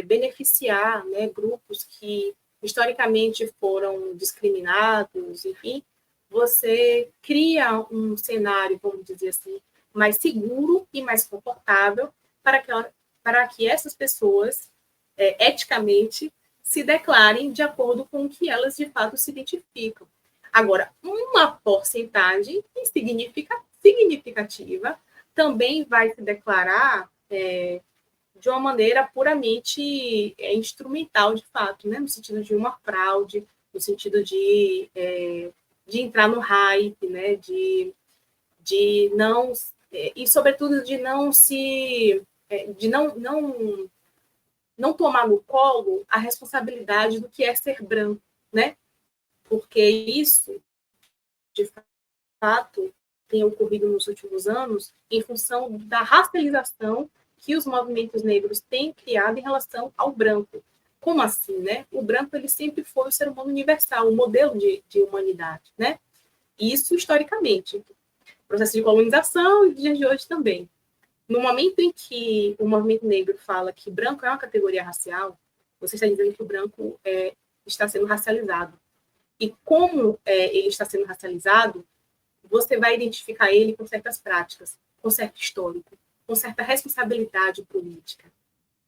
beneficiar, né, grupos que historicamente foram discriminados, enfim, você cria um cenário, vamos dizer assim, mais seguro e mais confortável para que essas pessoas, eticamente, se declarem de acordo com o que elas, de fato, se identificam. Agora, uma porcentagem significativa também vai se declarar de uma maneira puramente instrumental, de fato, né? No sentido de uma fraude, no sentido de entrar no hype, né? De não... e, sobretudo, de não se... de não tomar no colo a responsabilidade do que é ser branco, né? Porque isso, de fato, tem ocorrido nos últimos anos em função da racialização que os movimentos negros têm criado em relação ao branco. Como assim, né? O branco, ele sempre foi o ser humano universal, o modelo de humanidade, né? Isso historicamente. Processo de colonização e dias de hoje também. No momento em que o movimento negro fala que branco é uma categoria racial, você está dizendo que o branco está sendo racializado. E como ele está sendo racializado, você vai identificar ele com certas práticas, com certo histórico, com certa responsabilidade política.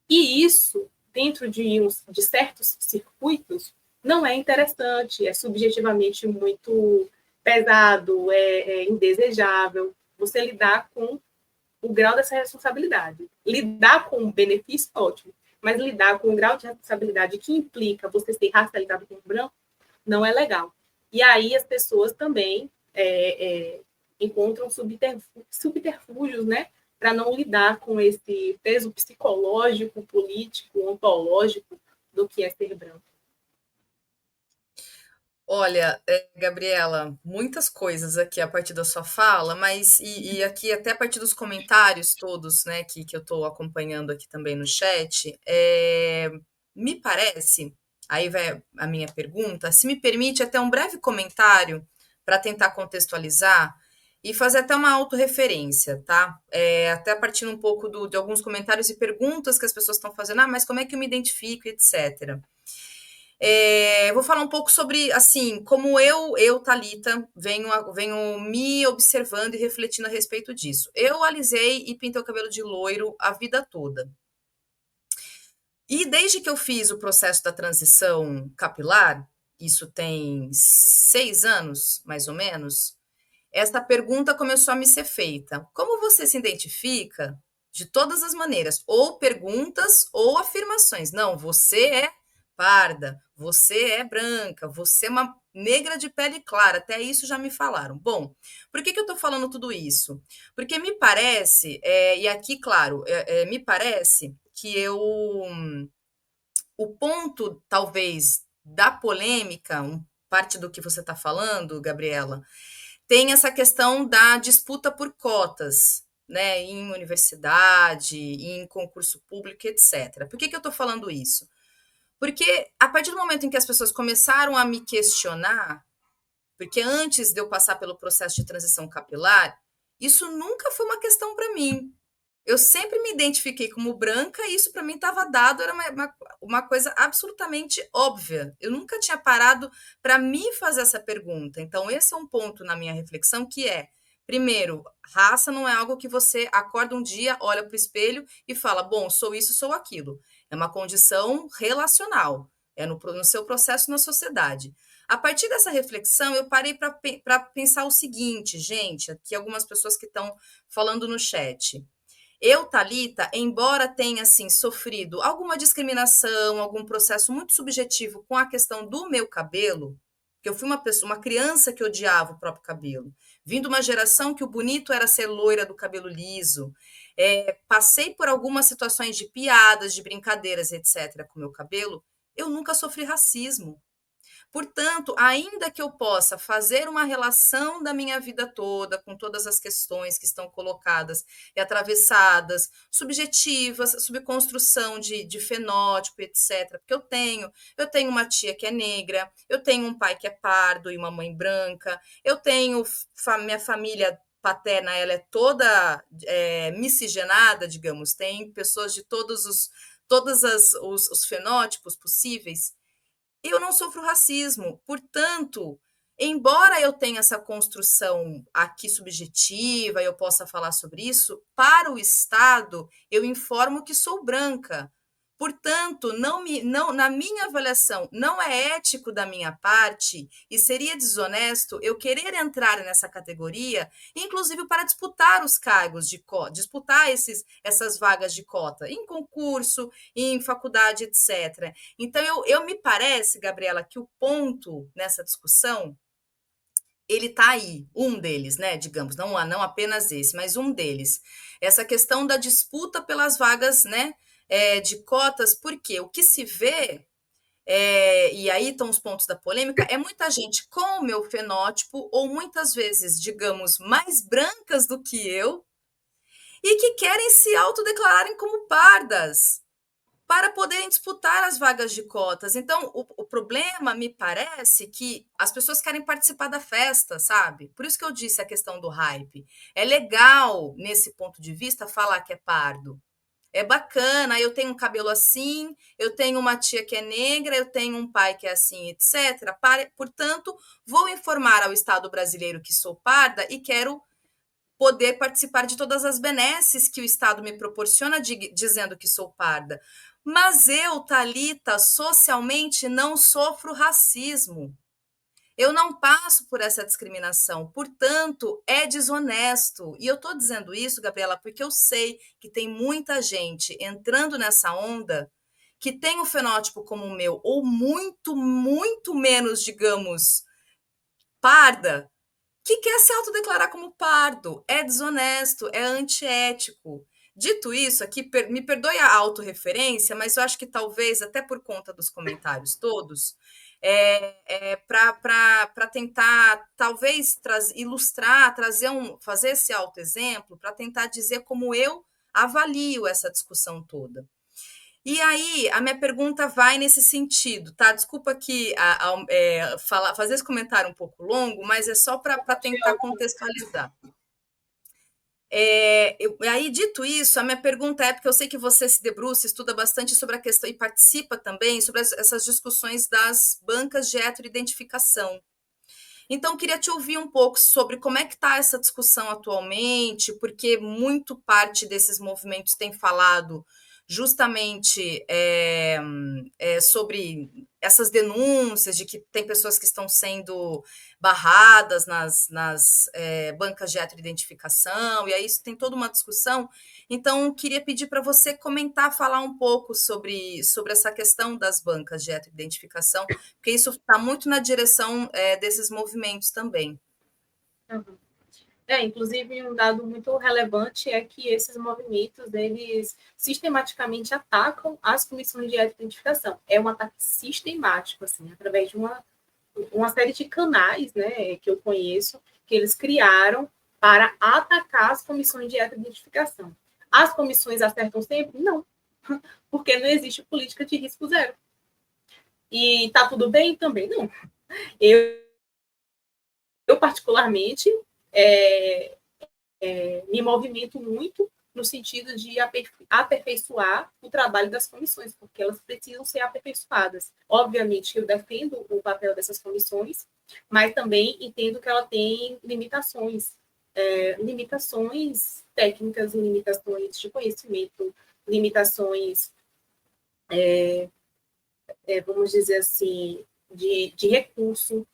E isso, dentro de certos circuitos, não é interessante, é subjetivamente muito pesado, é indesejável. Você lidar com o grau dessa responsabilidade. Lidar com o benefício, ótimo, mas lidar com o grau de responsabilidade que implica você ser racializado como branco, não é legal. E aí as pessoas também encontram subterfúgios, né, para não lidar com esse peso psicológico, político, ontológico do que é ser branco. Olha, Gabriela, muitas coisas aqui a partir da sua fala, mas e aqui até a partir dos comentários todos, né, que eu estou acompanhando aqui também no chat, me parece, aí vai a minha pergunta, se me permite até um breve comentário para tentar contextualizar e fazer até uma autorreferência, tá? Até a partir um pouco de alguns comentários e perguntas que as pessoas estão fazendo, mas como é que eu me identifico, etc. Vou falar um pouco sobre, assim, como eu Thalita, venho me observando e refletindo a respeito disso. Eu alisei e pintei o cabelo de loiro a vida toda. E desde que eu fiz o processo da transição capilar, isso tem 6 anos, mais ou menos, esta pergunta começou a me ser feita. Como você se identifica? De todas as maneiras, ou perguntas ou afirmações. Não, você é parda, você é branca, você é uma negra de pele clara. Até isso já me falaram. Bom, por que eu estou falando tudo isso? Porque me parece, e aqui, claro, me parece que o ponto, talvez, da polêmica, parte do que você está falando, Gabriela, tem essa questão da disputa por cotas, né, em universidade, em concurso público, etc. Por que eu estou falando isso? Porque a partir do momento em que as pessoas começaram a me questionar, porque antes de eu passar pelo processo de transição capilar, isso nunca foi uma questão para mim. Eu sempre me identifiquei como branca e isso para mim estava dado, era uma coisa absolutamente óbvia. Eu nunca tinha parado para me fazer essa pergunta. Então, esse é um ponto na minha reflexão que é, primeiro, raça não é algo que você acorda um dia, olha para o espelho e fala, bom, sou isso, sou aquilo. É uma condição relacional, é no seu processo na sociedade. A partir dessa reflexão, eu parei para pensar o seguinte, gente, aqui algumas pessoas que estão falando no chat. Eu, Thalita, embora tenha assim sofrido alguma discriminação, algum processo muito subjetivo com a questão do meu cabelo, que eu fui uma criança que odiava o próprio cabelo, vim de uma geração que o bonito era ser loira do cabelo liso, passei por algumas situações de piadas, de brincadeiras, etc., com o meu cabelo, eu nunca sofri racismo. Portanto, ainda que eu possa fazer uma relação da minha vida toda com todas as questões que estão colocadas e atravessadas, subjetivas, subconstrução de fenótipo, etc. Porque eu tenho uma tia que é negra, eu tenho um pai que é pardo e uma mãe branca, eu tenho minha família paterna, ela é toda miscigenada, digamos, tem pessoas de todos os fenótipos possíveis. Eu não sofro racismo. Portanto, embora eu tenha essa construção aqui subjetiva, eu possa falar sobre isso, para o Estado, eu informo que sou branca. Portanto, na minha avaliação, não é ético da minha parte e seria desonesto eu querer entrar nessa categoria, inclusive para disputar os cargos de cota, disputar essas vagas de cota em concurso, em faculdade, etc. Então, eu me parece, Gabriela, que o ponto nessa discussão ele está aí, um deles, né? Digamos, não apenas esse, mas um deles. Essa questão da disputa pelas vagas, né? De cotas, porque o que se vê, e aí estão os pontos da polêmica, é muita gente com o meu fenótipo, ou muitas vezes, digamos, mais brancas do que eu, e que querem se autodeclararem como pardas. para poderem disputar as vagas de cotas. Então, o problema, me parece, que as pessoas querem participar da festa, sabe? Por isso que eu disse a questão do hype. É legal, nesse ponto de vista, falar que é pardo. É bacana, eu tenho um cabelo assim, eu tenho uma tia que é negra, eu tenho um pai que é assim, etc. Portanto, vou informar ao Estado brasileiro que sou parda e quero poder participar de todas as benesses que o Estado me proporciona dizendo que sou parda. Mas eu, Thalita, socialmente não sofro racismo. Eu não passo por essa discriminação, portanto, é desonesto. E eu estou dizendo isso, Gabriela, porque eu sei que tem muita gente entrando nessa onda que tem um fenótipo como o meu, ou muito, muito menos, digamos, parda, que quer se autodeclarar como pardo. É desonesto, é antiético. Dito isso, aqui, me perdoe a autorreferência, mas eu acho que talvez, até por conta dos comentários todos, para tentar, talvez, ilustrar, fazer esse autoexemplo, para tentar dizer como eu avalio essa discussão toda. E aí, a minha pergunta vai nesse sentido, tá? Desculpa aqui fazer esse comentário um pouco longo, mas é só para tentar contextualizar. Aí, dito isso, a minha pergunta é, porque eu sei que você se debruça, estuda bastante sobre a questão e participa também sobre essas discussões das bancas de heteroidentificação. Então, queria te ouvir um pouco sobre como é que está essa discussão atualmente, porque muito parte desses movimentos tem falado justamente sobre essas denúncias de que tem pessoas que estão sendo barradas nas bancas de heteroidentificação, e aí isso tem toda uma discussão. Então, queria pedir para você comentar, falar um pouco sobre essa questão das bancas de heteroidentificação, porque isso está muito na direção desses movimentos também. Uhum. Inclusive, um dado muito relevante é que esses movimentos, eles sistematicamente atacam as comissões de identificação. É um ataque sistemático, assim, através de uma série de canais, né, que eu conheço, que eles criaram para atacar as comissões de identificação. As comissões acertam sempre? Não, porque não existe política de risco zero. E está tudo bem? Também não. Eu particularmente, me movimento muito no sentido de aperfeiçoar o trabalho das comissões, porque elas precisam ser aperfeiçoadas. Obviamente que eu defendo o papel dessas comissões, mas também entendo que ela tem limitações, limitações técnicas, limitações de conhecimento, limitações, vamos dizer assim, de recurso.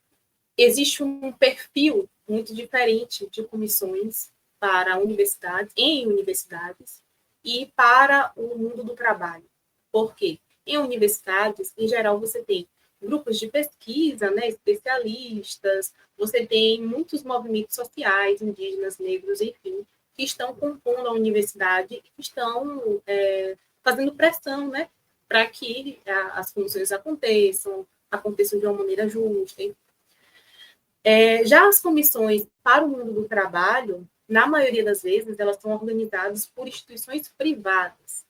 Existe um perfil muito diferente de comissões para universidades, em universidades, e para o mundo do trabalho. Por quê? Em universidades, em geral, você tem grupos de pesquisa, né, especialistas, você tem muitos movimentos sociais, indígenas, negros, enfim, que estão compondo a universidade e que estão fazendo pressão, né, para que as comissões aconteçam de uma maneira justa, enfim. Já as comissões para o mundo do trabalho, na maioria das vezes, elas são organizadas por instituições privadas.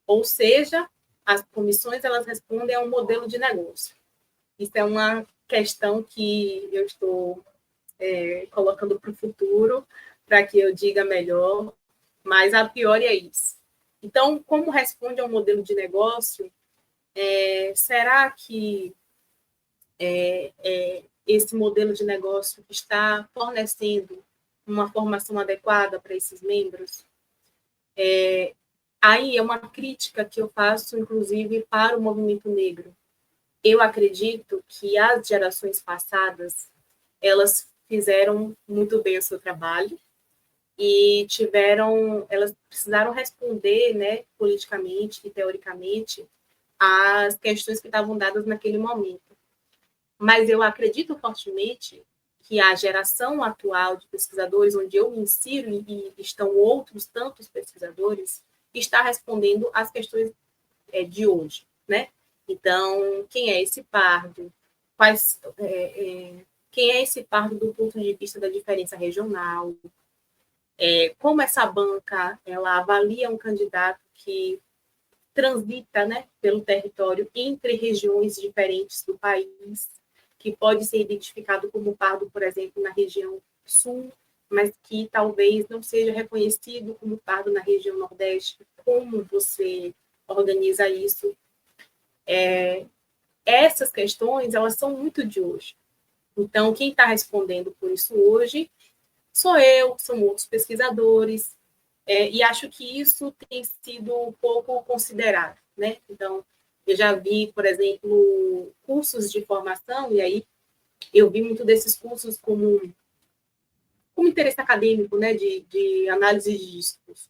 Ou seja, as comissões elas respondem a um modelo de negócio. Isso é uma questão que eu estou colocando para o futuro, para que eu diga melhor, mas a priori é isso. Então, como responde a um modelo de negócio, será que esse modelo de negócio está fornecendo uma formação adequada para esses membros? Aí é uma crítica que eu faço, inclusive, para o movimento negro. Eu acredito que as gerações passadas, elas fizeram muito bem o seu trabalho e elas precisaram responder, né, politicamente e teoricamente, às questões que estavam dadas naquele momento. Mas eu acredito fortemente que a geração atual de pesquisadores, onde eu me insiro e estão outros tantos pesquisadores, está respondendo às questões de hoje, né? Então, quem é esse pardo? Quem é esse pardo do ponto de vista da diferença regional? Como essa banca ela avalia um candidato que transita, né, pelo território entre regiões diferentes do país, que pode ser identificado como pardo, por exemplo, na região sul, mas que talvez não seja reconhecido como pardo na região nordeste. Como você organiza isso? Essas questões, elas são muito de hoje. Então, quem está respondendo por isso hoje sou eu, são outros pesquisadores, e acho que isso tem sido pouco considerado, né? Então, eu já vi, por exemplo, cursos de formação, e aí eu vi muito desses cursos como interesse acadêmico, né, de análise de discurso.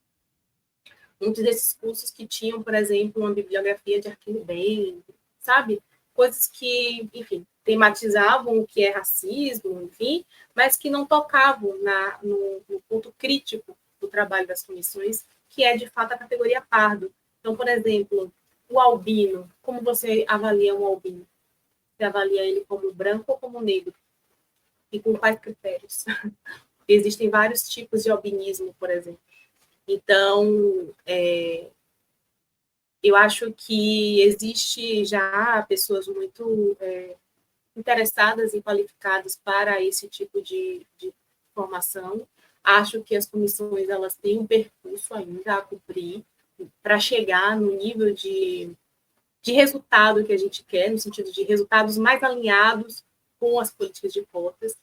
Muitos desses cursos que tinham, por exemplo, uma bibliografia de Arquivo Bem, sabe? Coisas que, enfim, tematizavam o que é racismo, enfim, mas que não tocavam no ponto crítico do trabalho das comissões, que é, de fato, a categoria pardo. Então, por exemplo, o albino, como você avalia um albino? Você avalia ele como branco ou como negro? E com quais critérios? Existem vários tipos de albinismo, por exemplo. Então, eu acho que existe já pessoas muito interessadas e qualificadas para esse tipo de formação. Acho que as comissões elas têm um percurso ainda a cumprir para chegar no nível de resultado que a gente quer, no sentido de resultados mais alinhados com as políticas de cotas.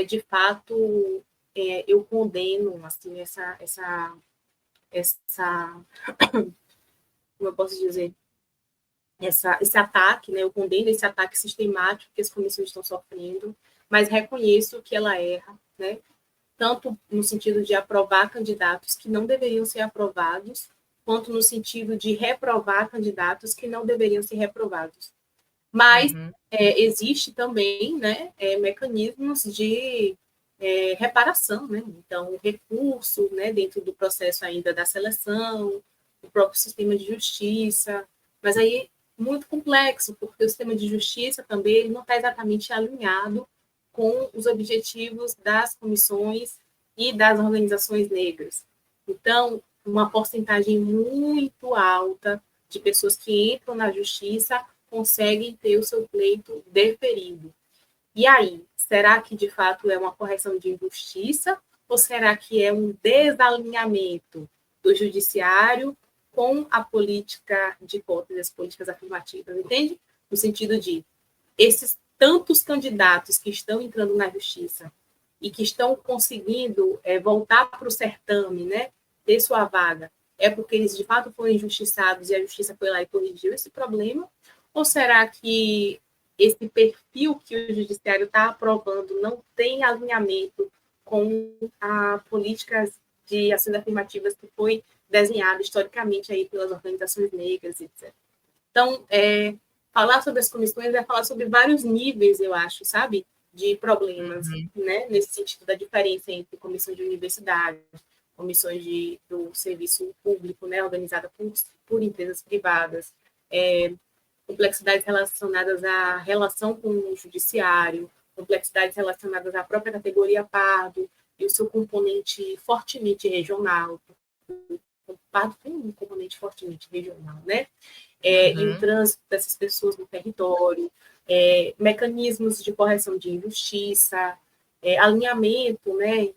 De fato, eu condeno assim, essa, como eu posso dizer, esse ataque, né? Eu condeno esse ataque sistemático que as comissões estão sofrendo, mas reconheço que ela erra, né? Tanto no sentido de aprovar candidatos que não deveriam ser aprovados, quanto no sentido de reprovar candidatos que não deveriam ser reprovados. Mas existe também, né, mecanismos de reparação, né? Então, recurso, né, dentro do processo ainda da seleção, o próprio sistema de justiça, mas aí muito complexo, porque o sistema de justiça também ele não está exatamente alinhado com os objetivos das comissões e das organizações negras. Então, uma porcentagem muito alta de pessoas que entram na justiça conseguem ter o seu pleito deferido. E aí, será que de fato é uma correção de injustiça ou será que é um desalinhamento do judiciário com a política de cotas e as políticas afirmativas, entende? No sentido de esses tantos candidatos que estão entrando na justiça e que estão conseguindo voltar para o certame, né, ter sua vaga, é porque eles de fato foram injustiçados e a justiça foi lá e corrigiu esse problema? Ou será que esse perfil que o judiciário está aprovando não tem alinhamento com a política de ações afirmativas que foi desenhada historicamente aí pelas organizações negras, etc. Então, falar sobre as comissões é falar sobre vários níveis, eu acho, sabe, de problemas, né, nesse sentido da diferença entre comissões de universidade, comissões do serviço público, né, organizada por empresas privadas, complexidades relacionadas à relação com o judiciário, complexidades relacionadas à própria categoria pardo e o seu componente fortemente regional. O pardo tem um componente fortemente regional, né? E o trânsito dessas pessoas no território, mecanismos de correção de injustiça, alinhamento, né,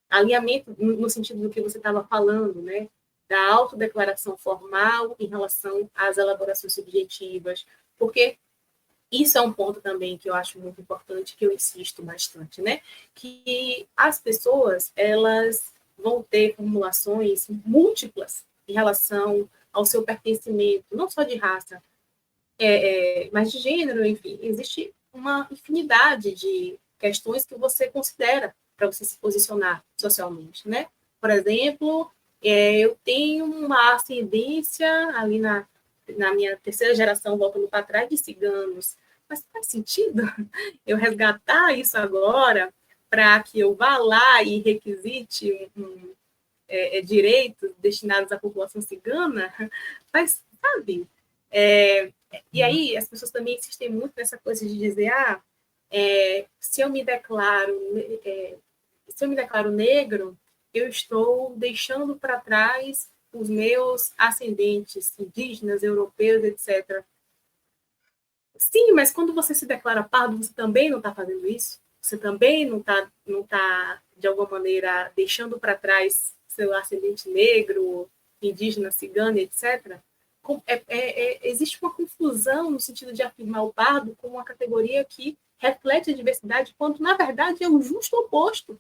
alinhamento no sentido do que você estava falando, né, da autodeclaração formal em relação às elaborações subjetivas, porque isso é um ponto também que eu acho muito importante, que eu insisto bastante, né, que as pessoas, elas vão ter formulações múltiplas em relação ao seu pertencimento, não só de raça, mas de gênero, enfim, existe uma infinidade de questões que você considera para você se posicionar socialmente, né? Por exemplo, eu tenho uma ascendência ali na minha terceira geração, voltando para trás, de ciganos, mas faz sentido eu resgatar isso agora para que eu vá lá e requisite direitos destinados à população cigana? Mas, sabe, e aí as pessoas também insistem muito nessa coisa de dizer, se eu me declaro negro, eu estou deixando para trás os meus ascendentes indígenas, europeus, etc. Sim, mas quando você se declara pardo, você também não está fazendo isso? Você também não tá, de alguma maneira, deixando para trás seu ascendente negro, indígena, cigano, etc.? Existe uma confusão no sentido de afirmar o pardo como uma categoria que reflete a diversidade, quando, na verdade, é o justo oposto.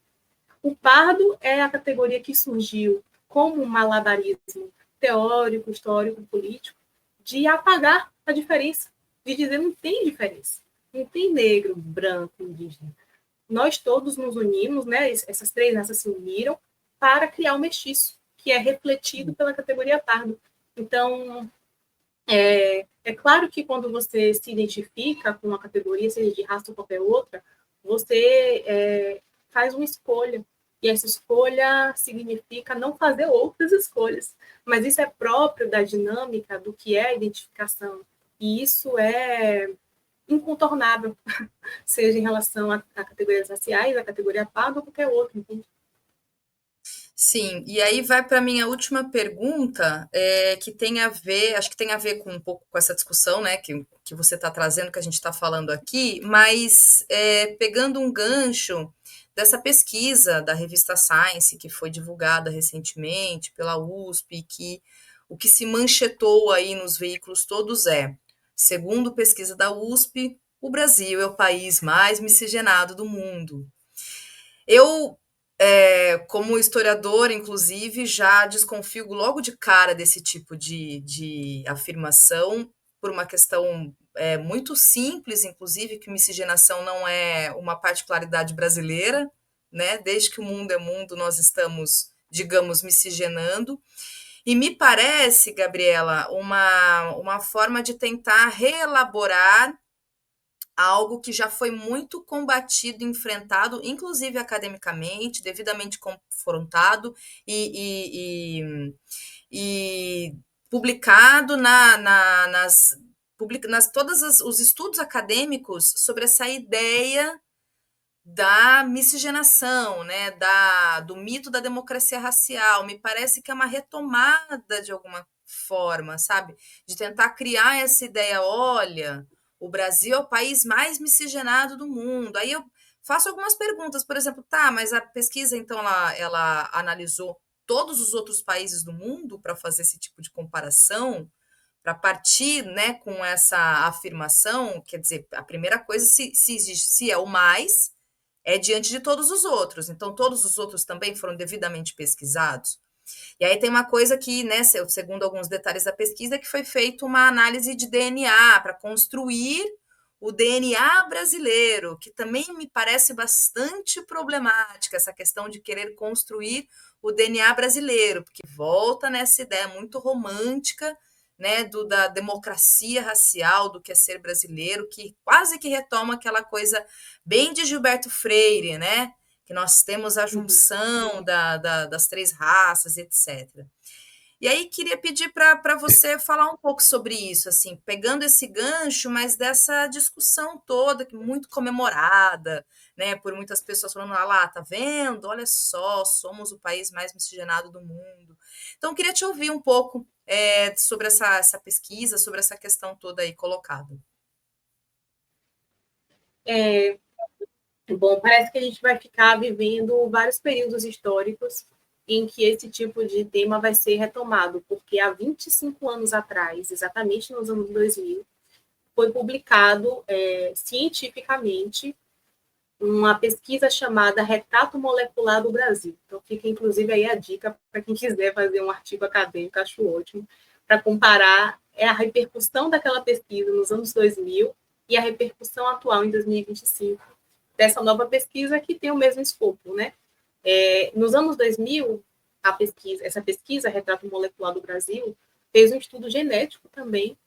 O pardo é a categoria que surgiu como um malabarismo teórico, histórico, político, de apagar a diferença, de dizer não tem diferença, não tem negro, branco, indígena. Nós todos nos unimos, né? Essas três raças se uniram para criar o mestiço, que é refletido pela categoria pardo. Então, é claro que quando você se identifica com uma categoria, seja de raça ou qualquer outra, você faz uma escolha. E essa escolha significa não fazer outras escolhas. Mas isso é próprio da dinâmica do que é a identificação. E isso é incontornável, seja em relação a categorias raciais, a categoria paga ou qualquer outra. Entende? Sim, e aí vai para a minha última pergunta, que tem a ver, acho que tem a ver com um pouco com essa discussão, né, que você está trazendo, que a gente está falando aqui, mas pegando um gancho dessa pesquisa da revista Science, que foi divulgada recentemente pela USP, que o que se manchetou aí nos veículos todos segundo pesquisa da USP, o Brasil é o país mais miscigenado do mundo. Eu, como historiadora, inclusive, já desconfio logo de cara desse tipo de afirmação, por uma questão muito simples, inclusive, que miscigenação não é uma particularidade brasileira, né? Desde que o mundo é mundo, nós estamos, digamos, miscigenando. E me parece, Gabriela, uma forma de tentar reelaborar algo que já foi muito combatido, enfrentado, inclusive academicamente, devidamente confrontado e publicado nas todos os estudos acadêmicos sobre essa ideia da miscigenação, né, do mito da democracia racial. Me parece que é uma retomada de alguma forma, sabe? De tentar criar essa ideia, olha, o Brasil é o país mais miscigenado do mundo. Aí eu faço algumas perguntas, por exemplo, tá, mas a pesquisa, então, ela analisou todos os outros países do mundo para fazer esse tipo de comparação, para partir, né, com essa afirmação, quer dizer, a primeira coisa, se é o mais, é diante de todos os outros. Então, todos os outros também foram devidamente pesquisados. E aí tem uma coisa que, né, segundo alguns detalhes da pesquisa, que foi feita uma análise de DNA para construir o DNA brasileiro, que também me parece bastante problemática, essa questão de querer construir o DNA brasileiro, porque volta nessa ideia muito romântica, né, da democracia racial, do que é ser brasileiro, que quase que retoma aquela coisa bem de Gilberto Freire, né? Que nós temos a junção das três raças, etc. E aí queria pedir para você falar um pouco sobre isso, assim, pegando esse gancho, mas dessa discussão toda, que muito comemorada, né, por muitas pessoas falando, ah lá, tá vendo? Olha só, somos o país mais miscigenado do mundo. Então, queria te ouvir um pouco sobre essa pesquisa, sobre essa questão toda aí colocada. Bom, parece que a gente vai ficar vivendo vários períodos históricos em que esse tipo de tema vai ser retomado, porque há 25 anos atrás, exatamente nos anos 2000, foi publicado cientificamente uma pesquisa chamada Retrato Molecular do Brasil. Então, fica inclusive aí a dica para quem quiser fazer um artigo acadêmico, acho ótimo, para comparar a repercussão daquela pesquisa nos anos 2000 e a repercussão atual em 2025 dessa nova pesquisa que tem o mesmo escopo, né? Nos anos 2000, essa pesquisa, Retrato Molecular do Brasil, fez um estudo genético também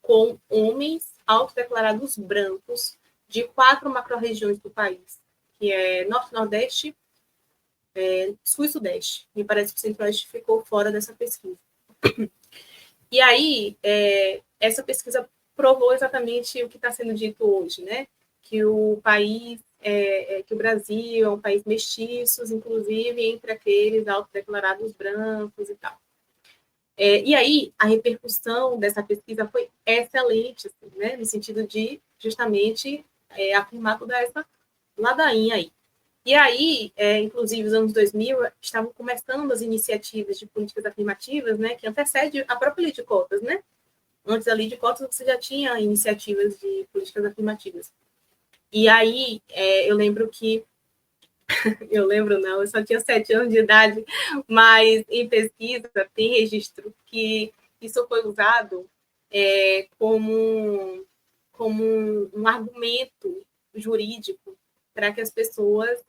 com homens autodeclarados brancos de 4 macro-regiões do país, que é Norte, Nordeste, Sul e Sudeste. Me parece que o Centro-Oeste ficou fora dessa pesquisa. E aí, essa pesquisa provou exatamente o que está sendo dito hoje, né? Que o país, que o Brasil é um país mestiço, inclusive entre aqueles autodeclarados brancos e tal. E aí, a repercussão dessa pesquisa foi excelente, assim, né? No sentido de, justamente, afirmar toda essa ladainha aí. E aí, inclusive, os anos 2000, estavam começando as iniciativas de políticas afirmativas, né? Que antecede a própria lei de cotas, né? Antes da lei de cotas, você já tinha iniciativas de políticas afirmativas. E aí, eu lembro não, eu só tinha 7 anos de idade, mas em pesquisa tem registro que isso foi usado como um argumento jurídico para que as pessoas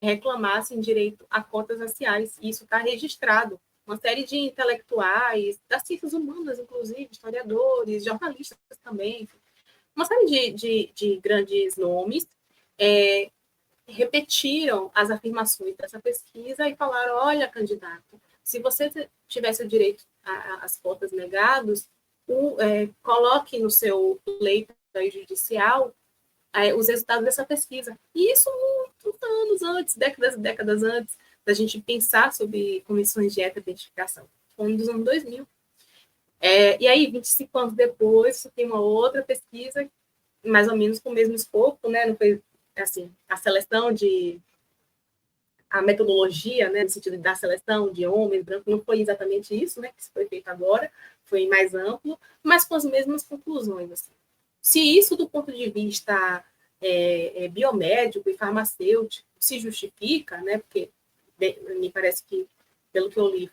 reclamassem direito a cotas raciais. E isso está registrado. Uma série de intelectuais, das ciências humanas, inclusive, historiadores, jornalistas também, uma série de grandes nomes é, repetiram as afirmações dessa pesquisa e falaram: olha, candidato, se você tivesse o direito às cotas negados, coloque no seu pleito judicial os resultados dessa pesquisa. E isso muitos anos antes, décadas e décadas antes, da gente pensar sobre comissões de heteroidentificação. Foi dos anos 2000. E aí, 25 anos depois, tem uma outra pesquisa, mais ou menos com o mesmo escopo, né? Não foi assim, a seleção a metodologia, né, no sentido da seleção de homens brancos, não foi exatamente isso, né, que foi feito agora, foi mais amplo, mas com as mesmas conclusões. Assim. Se isso, do ponto de vista biomédico e farmacêutico, se justifica, né, porque me parece que, pelo que eu li,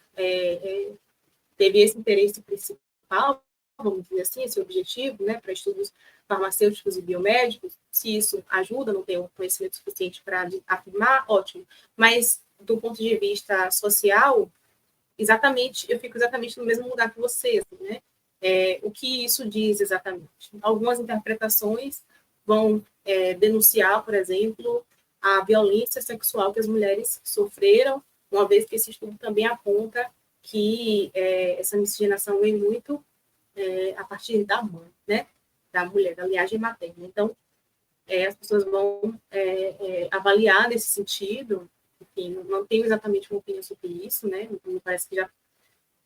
teve esse interesse principal, vamos dizer assim, esse objetivo, né, para estudos farmacêuticos e biomédicos, se isso ajuda, não tenho conhecimento suficiente para afirmar, ótimo. Mas, do ponto de vista social, eu fico exatamente no mesmo lugar que você, assim, né? O que isso diz exatamente? Algumas interpretações vão denunciar, por exemplo, a violência sexual que as mulheres sofreram, uma vez que esse estudo também aponta que essa miscigenação vem muito a partir da mãe, né? Da mulher, da linhagem materna. Então, as pessoas vão avaliar nesse sentido. Enfim, não tenho exatamente uma opinião sobre isso, né? Me parece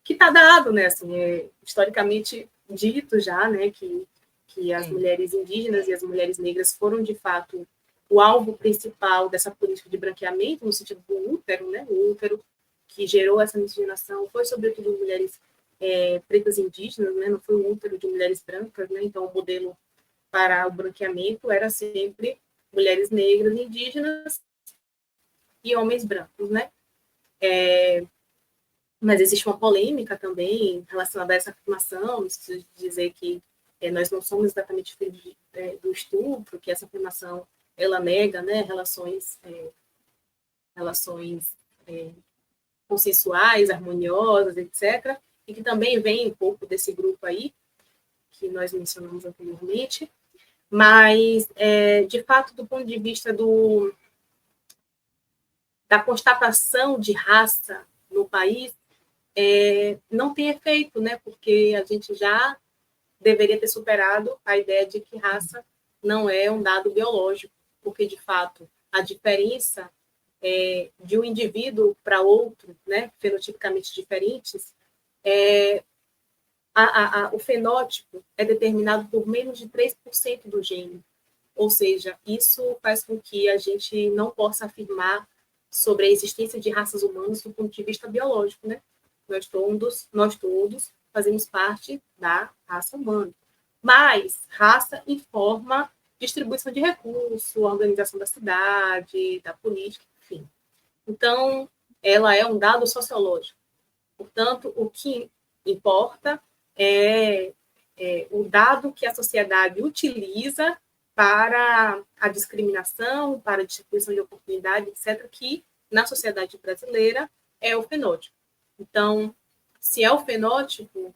que está dado, né? Assim, historicamente dito já, né? Que as mulheres indígenas e as mulheres negras foram de fato o alvo principal dessa política de branqueamento, no sentido do útero, né? O útero que gerou essa miscigenação foi, sobretudo, mulheres pretas indígenas, né? Não foi o útero de mulheres brancas, né? Então, o modelo para o branqueamento era sempre mulheres negras, indígenas e homens brancos, né? Mas existe uma polêmica também relacionada a essa afirmação, no sentido de dizer que nós não somos exatamente filhos do estupro, que essa afirmação ela nega, né, relações consensuais, harmoniosas, etc., e que também vem um pouco desse grupo aí, que nós mencionamos anteriormente, mas, de fato, do ponto de vista da constatação de raça no país, não tem efeito, né? Porque a gente já deveria ter superado a ideia de que raça não é um dado biológico, porque, de fato, a diferença de um indivíduo para outro, né, fenotipicamente diferentes, o fenótipo é determinado por menos de 3% do gene. Ou seja, isso faz com que a gente não possa afirmar sobre a existência de raças humanas do ponto de vista biológico, né? Nós todos fazemos parte da raça humana. Mas raça informa distribuição de recursos, organização da cidade, da política, enfim. Então, ela é um dado sociológico. Portanto, o que importa é o dado que a sociedade utiliza para a discriminação, para a distribuição de oportunidade, etc., que na sociedade brasileira é o fenótipo. Então, se é o fenótipo,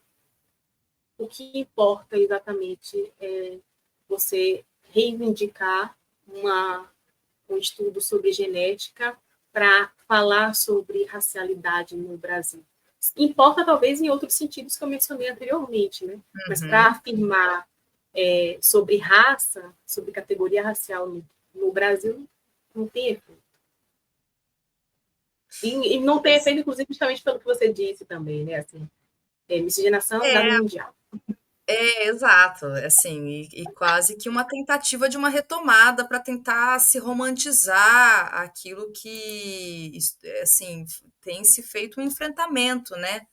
o que importa exatamente é você reivindicar um estudo sobre genética para falar sobre racialidade no Brasil. Importa, talvez, em outros sentidos que eu mencionei anteriormente, né? Mas para afirmar sobre raça, sobre categoria racial no Brasil, não tem efeito. E não tem efeito, inclusive, justamente pelo que você disse também, né? Assim, miscigenação, dado É, mundial. exato, assim, e quase que uma tentativa de uma retomada para tentar se romantizar aquilo que, assim, tem se feito um enfrentamento, né?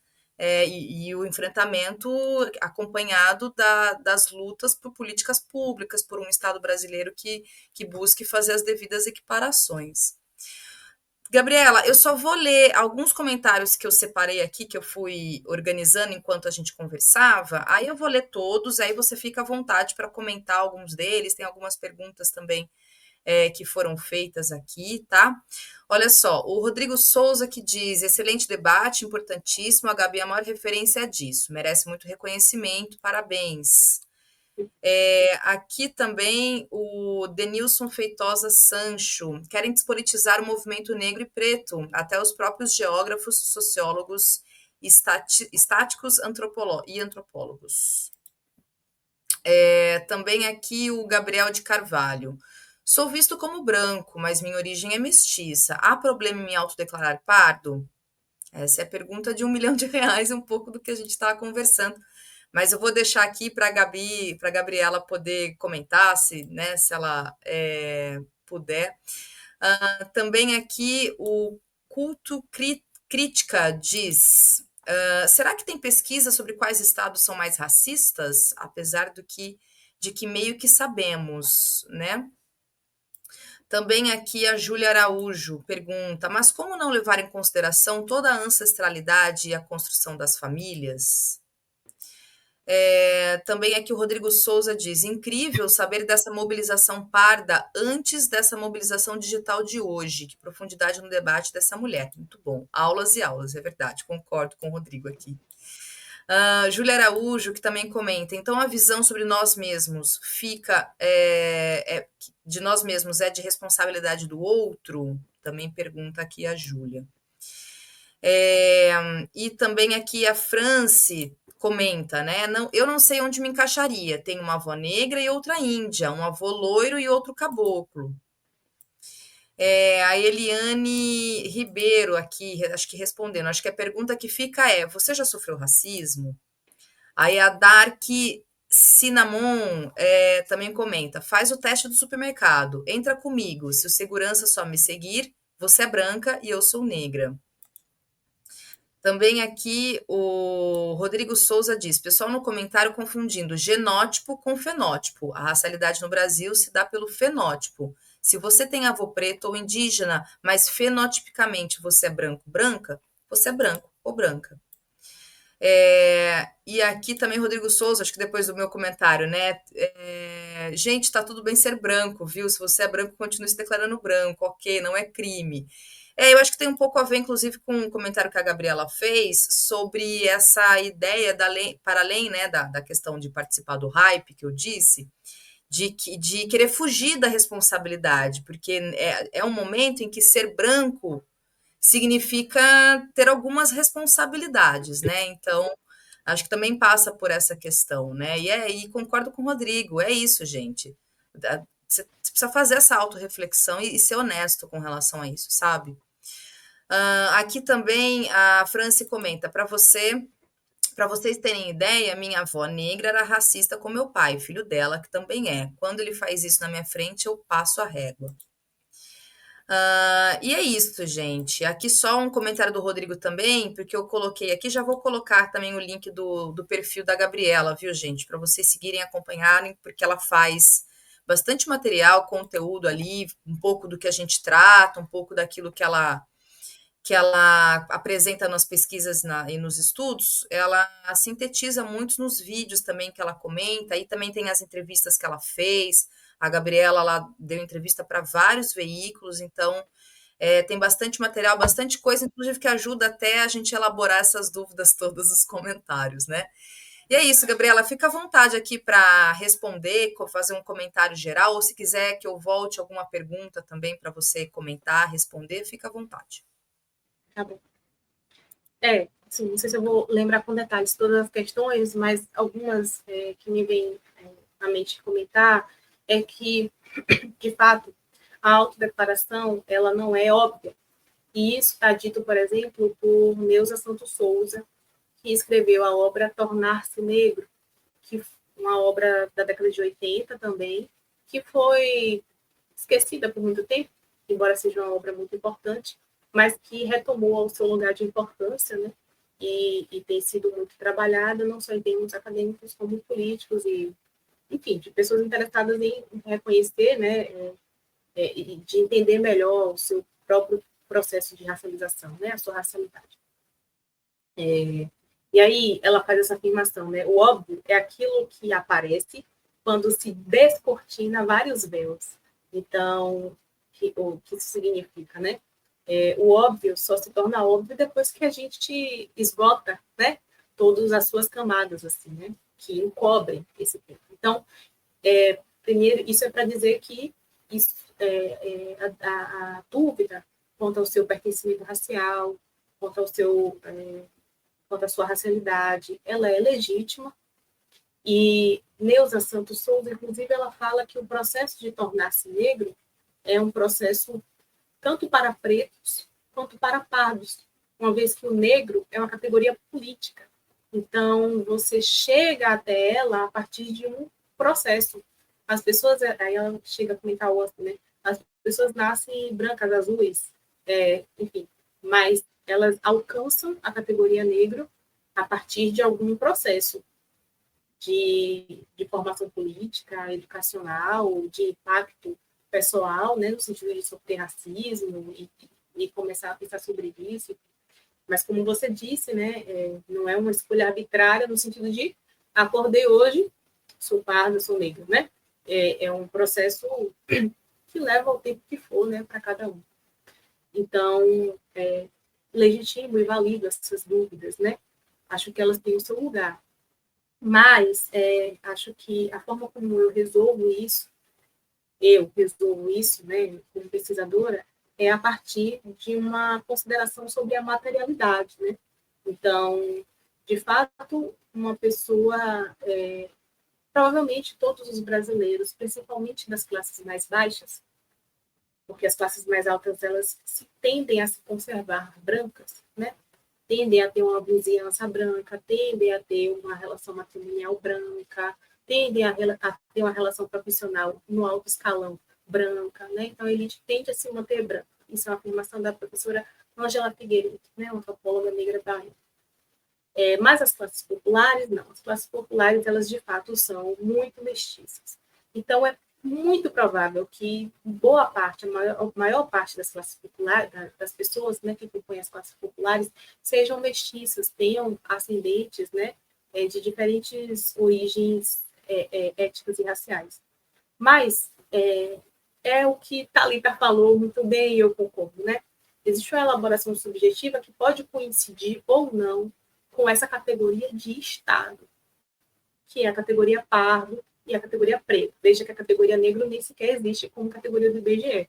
E o enfrentamento acompanhado das lutas por políticas públicas, por um Estado brasileiro que busque fazer as devidas equiparações. Gabriela, eu só vou ler alguns comentários que eu separei aqui, que eu fui organizando enquanto a gente conversava. Aí eu vou ler todos, aí você fica à vontade para comentar alguns deles. Tem algumas perguntas também que foram feitas aqui, tá? Olha só, o Rodrigo Souza que diz: excelente debate, importantíssimo. A Gabi é a maior referência disso, merece muito reconhecimento, parabéns. Aqui também o Denilson Feitosa Sancho. Querem despolitizar o movimento negro e preto, até os próprios geógrafos, sociólogos, estáticos e antropólogos. Também aqui o Gabriel de Carvalho. Sou visto como branco, mas minha origem é mestiça. Há problema em me autodeclarar pardo? Essa é a pergunta de R$ 1 milhão, um pouco do que a gente estava conversando. Mas eu vou deixar aqui para a Gabi, para a Gabriela poder comentar, se ela puder. Também aqui o Culto Crítica diz: será que tem pesquisa sobre quais estados são mais racistas? Apesar de que meio que sabemos, né? Também aqui a Júlia Araújo pergunta: mas como não levar em consideração toda a ancestralidade e a construção das famílias? Também aqui o Rodrigo Souza diz: incrível saber dessa mobilização parda antes dessa mobilização digital de hoje. Que profundidade no debate dessa mulher. Muito bom. Aulas e aulas, é verdade. Concordo com o Rodrigo aqui. Júlia Araújo, que também comenta: então a visão sobre nós mesmos de nós mesmos é de responsabilidade do outro? Também pergunta aqui a Júlia. E também aqui a France comenta, né? Não, eu não sei onde me encaixaria. Tenho uma avó negra e outra índia, um avô loiro e outro caboclo. A Eliane Ribeiro aqui, acho que respondendo. Acho que a pergunta que fica é: você já sofreu racismo? Aí a Dark Cinnamon também comenta: faz o teste do supermercado, entra comigo. Se o segurança só me seguir, você é branca e eu sou negra. Também aqui o Rodrigo Souza diz: pessoal no comentário confundindo genótipo com fenótipo. A racialidade no Brasil se dá pelo fenótipo. Se você tem avô preto ou indígena, mas fenotipicamente você é branco, branca, você é branco ou branca. E aqui também Rodrigo Souza, acho que depois do meu comentário, né? Gente, tá tudo bem ser branco, viu? Se você é branco, continue se declarando branco, ok, não é crime. Eu acho que tem um pouco a ver, inclusive, com um comentário que a Gabriela fez sobre essa ideia da lei, para além, né, da questão de participar do hype que eu disse, de querer fugir da responsabilidade, porque é um momento em que ser branco significa ter algumas responsabilidades, né? Então, acho que também passa por essa questão, né? E concordo com o Rodrigo, é isso, gente. Você precisa fazer essa autorreflexão e ser honesto com relação a isso, sabe? Aqui também a Franci comenta: para vocês terem ideia, minha avó negra era racista com meu pai, filho dela, que também é. Quando ele faz isso na minha frente, eu passo a régua. E é isso, gente. Aqui só um comentário do Rodrigo também, porque eu coloquei aqui, já vou colocar também o link do perfil da Gabriela, viu, gente? Para vocês seguirem, acompanharem, porque ela faz bastante material, conteúdo ali, um pouco do que a gente trata, um pouco daquilo que ela apresenta nas pesquisas e nos estudos, ela sintetiza muito nos vídeos também que ela comenta, aí também tem as entrevistas que ela fez. A Gabriela ela deu entrevista para vários veículos, então tem bastante material, bastante coisa, inclusive que ajuda até a gente elaborar essas dúvidas todas, os comentários, né? E é isso, Gabriela, fica à vontade aqui para responder, fazer um comentário geral, ou se quiser que eu volte alguma pergunta também para você comentar, responder, fica à vontade. Tá bom. Assim, não sei se eu vou lembrar com detalhes todas as questões, mas algumas que me vêm à mente comentar é que, de fato, a autodeclaração, ela não é óbvia. E isso está dito, por exemplo, por Neuza Santos Souza, que escreveu a obra Tornar-se Negro, que uma obra da década de 80 também, que foi esquecida por muito tempo, embora seja uma obra muito importante, mas que retomou o seu lugar de importância, né? E tem sido muito trabalhada, não só em termos acadêmicos, como políticos e, enfim, de pessoas interessadas em reconhecer, né, e de entender melhor o seu próprio processo de racialização, né, a sua racialidade. E aí ela faz essa afirmação, né, o óbvio é aquilo que aparece quando se descortina vários véus. Então, o que isso significa, né? O óbvio só se torna óbvio depois que a gente esgota, né, todas as suas camadas, assim, né, que encobrem esse tempo. Então, primeiro, isso é para dizer que isso, a dúvida quanto ao seu pertencimento racial, quanto ao seu, quanto à sua racialidade, ela é legítima. E Neuza Santos Souza, inclusive, ela fala que o processo de tornar-se negro é um processo tanto para pretos quanto para pardos, uma vez que o negro é uma categoria política. Então, você chega até ela a partir de um processo. As pessoas, aí ela chega a comentar o outro, né? As pessoas nascem brancas, azuis, enfim, mas elas alcançam a categoria negro a partir de algum processo de formação política, educacional, de impacto pessoal, né, no sentido de sofrer racismo e começar a pensar sobre isso. Mas, como você disse, né, não é uma escolha arbitrária no sentido de acordei hoje, sou pardo, sou negro, né? É um processo que leva o tempo que for, né, para cada um. Então, legitimo e valido essas dúvidas, né? Acho que elas têm o seu lugar. Mas acho que a forma como eu resolvo isso, né, como pesquisadora, é a partir de uma consideração sobre a materialidade, né? Então, de fato, uma pessoa, provavelmente todos os brasileiros, principalmente das classes mais baixas, porque as classes mais altas elas tendem a se conservar brancas, né? Tendem a ter uma vizinhança branca, tendem a ter uma relação matrimonial branca, tendem a ter uma relação profissional no alto escalão branca, né? Então, a elite tende a se manter branca. Isso é uma afirmação da professora Ângela Figueiredo, né? Uma antropóloga negra da época. Mas as classes populares, não. As classes populares, elas, de fato, são muito mestiças. Então, é muito provável que boa parte, a maior parte das classes populares, das pessoas, né, que compõem as classes populares, sejam mestiças, tenham ascendentes, né, de diferentes origens étnicas e raciais. Mas o que Thalita falou muito bem e eu concordo, né? Existe uma elaboração subjetiva que pode coincidir ou não com essa categoria de Estado, que é a categoria pardo e a categoria preto. Veja que a categoria negro nem sequer existe como categoria do IBGE,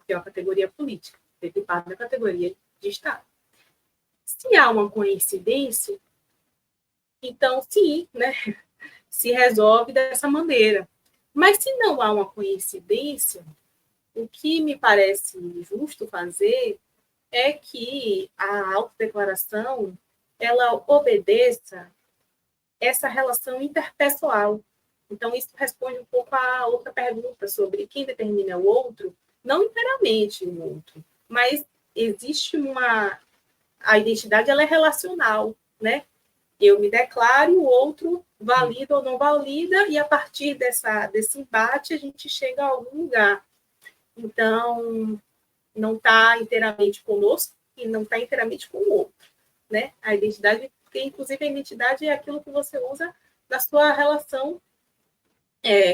que é uma categoria política. Preto e pardo é a categoria de Estado. Se há uma coincidência, então sim, né, se resolve dessa maneira. Mas se não há uma coincidência, o que me parece justo fazer é que a autodeclaração ela obedeça essa relação interpessoal. Então, isso responde um pouco a outra pergunta sobre quem determina o outro, não inteiramente o outro, mas existe a identidade ela é relacional, né? Eu me declaro, o outro valida ou não valida, e a partir desse embate a gente chega a algum lugar. Então, não está inteiramente conosco e não está inteiramente com o outro, né? A identidade, porque inclusive a identidade é aquilo que você usa na sua relação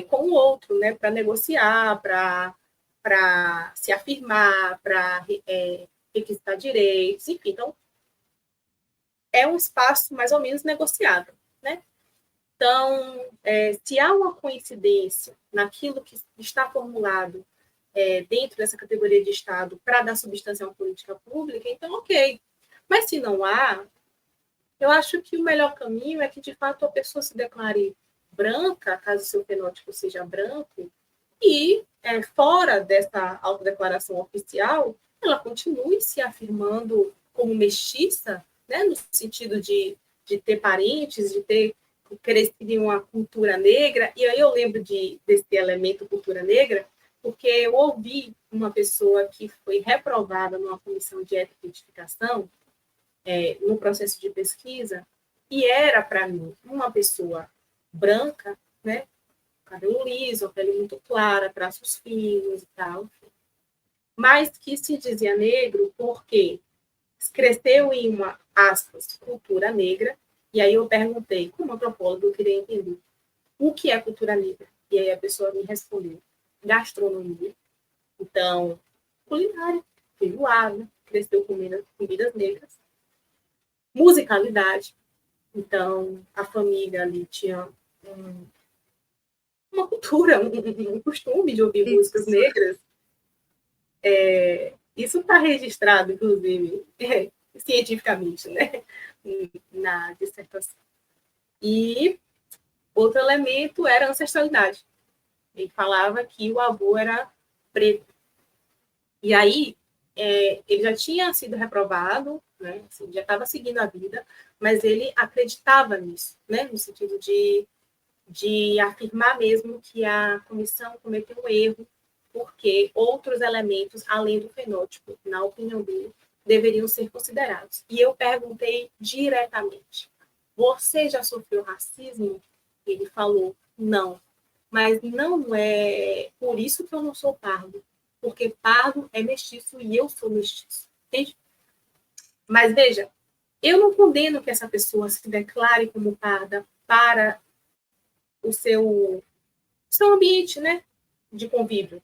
com o outro, né? Para negociar, para se afirmar, para requisitar direitos, enfim. Então, é um espaço mais ou menos negociável, né? Então, se há uma coincidência naquilo que está formulado dentro dessa categoria de Estado para dar substância a uma política pública, então, ok. Mas se não há, eu acho que o melhor caminho é que, de fato, a pessoa se declare branca, caso o seu fenótipo seja branco, e, fora dessa autodeclaração oficial, ela continue se afirmando como mestiça, né, no sentido de de ter parentes, de ter crescido em uma cultura negra, e aí eu lembro desse elemento cultura negra, porque eu ouvi uma pessoa que foi reprovada numa comissão de ética e identificação, no processo de pesquisa, e era, para mim, uma pessoa branca, né, cabelo liso, pele muito clara, traços finos e tal, mas que se dizia negro porque cresceu em uma, aspas, cultura negra, e aí eu perguntei, como antropólogo, eu queria entender o que é cultura negra. E aí a pessoa me respondeu, gastronomia, então, culinária, feijoada, cresceu comendo comidas negras, musicalidade, então a família ali tinha uma cultura, um costume de ouvir músicas negras. Isso está registrado, inclusive, cientificamente, né, na dissertação. E outro elemento era a ancestralidade. Ele falava que o avô era preto. E aí, ele já tinha sido reprovado, né, assim, já estava seguindo a vida, mas ele acreditava nisso, né, no sentido de afirmar mesmo que a comissão cometeu um erro, porque outros elementos, além do fenótipo, na opinião dele, deveriam ser considerados. E eu perguntei diretamente, você já sofreu racismo? Ele falou, não. Mas não é por isso que eu não sou pardo, porque pardo é mestiço e eu sou mestiço. Entende? Mas veja, eu não condeno que essa pessoa se declare como parda para o seu ambiente, né, de convívio.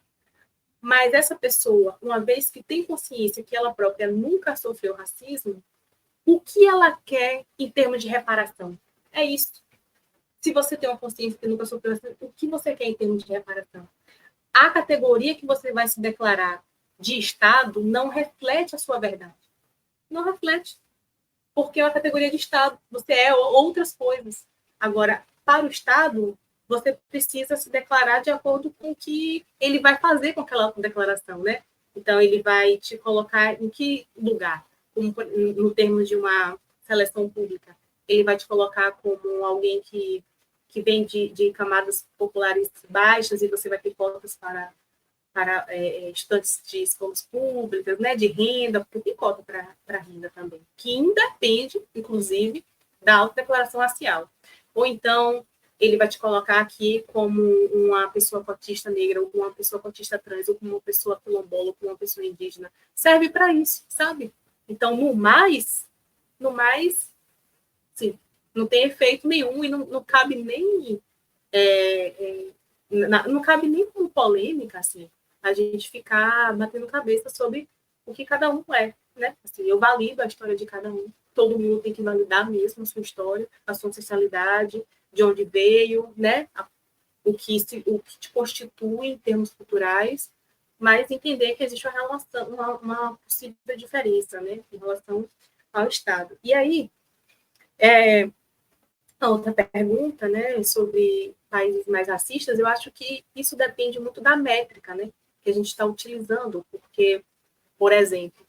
Mas essa pessoa, uma vez que tem consciência que ela própria nunca sofreu racismo, o que ela quer em termos de reparação? É isso. Se você tem uma consciência que nunca sofreu racismo, o que você quer em termos de reparação? A categoria que você vai se declarar de Estado não reflete a sua verdade. Não reflete. Porque é uma categoria de Estado. Você é outras coisas. Agora, para o Estado, você precisa se declarar de acordo com o que ele vai fazer com aquela declaração, né? Então, ele vai te colocar em que lugar? Como, no termo de uma seleção pública. Ele vai te colocar como alguém que vem de camadas populares baixas e você vai ter cotas para estudantes de escolas públicas, né, de renda, porque tem cota para renda também, que independe, inclusive, da autodeclaração racial. Ou então, ele vai te colocar aqui como uma pessoa cotista negra, ou uma pessoa cotista trans, ou como uma pessoa quilombola, ou como uma pessoa indígena. Serve para isso, sabe? Então, no mais, sim, não tem efeito nenhum e não cabe nem não cabe nem como polêmica, assim, a gente ficar batendo cabeça sobre o que cada um é, né? Assim, eu valido a história de cada um. Todo mundo tem que validar mesmo a sua história, a sua ancestralidade, de onde veio, né? O que te constitui em termos culturais, mas entender que existe uma relação, uma possível diferença, né? Em relação ao Estado. E aí, a outra pergunta, né, sobre países mais racistas, eu acho que isso depende muito da métrica, né, que a gente está utilizando, porque, por exemplo,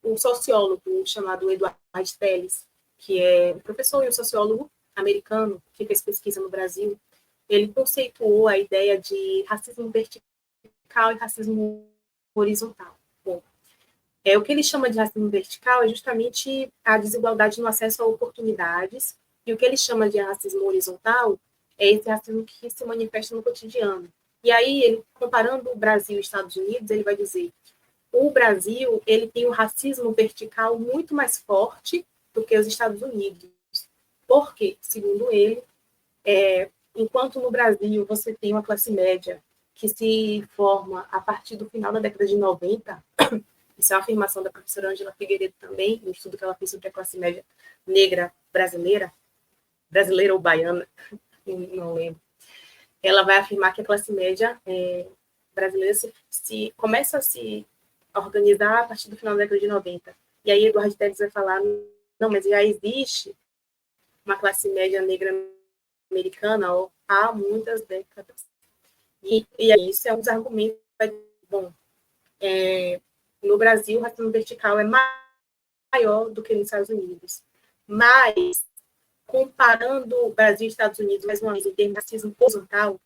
um sociólogo chamado Eduardo Telles, que é um professor e um sociólogo americano que fez pesquisa no Brasil, ele conceituou a ideia de racismo vertical e racismo horizontal. Bom, o que ele chama de racismo vertical é justamente a desigualdade no acesso a oportunidades, e o que ele chama de racismo horizontal é esse racismo que se manifesta no cotidiano. E aí, ele, comparando o Brasil e os Estados Unidos, ele vai dizer o Brasil ele tem um racismo vertical muito mais forte do que os Estados Unidos. Por quê? Segundo ele, enquanto no Brasil você tem uma classe média que se forma a partir do final da década de 90, isso é uma afirmação da professora Ângela Figueiredo também, no estudo que ela fez sobre a classe média negra brasileira ou baiana, não lembro. Ela vai afirmar que a classe média brasileira se começa a se organizar a partir do final da década de 90. E aí Eduardo Telles vai falar, não, mas já existe uma classe média negra americana há muitas décadas. E isso é um dos argumentos. Bom, no Brasil, o racismo vertical é maior do que nos Estados Unidos. Mas, comparando o Brasil e Estados Unidos, mais uma vez, em termos de racismo horizontal, os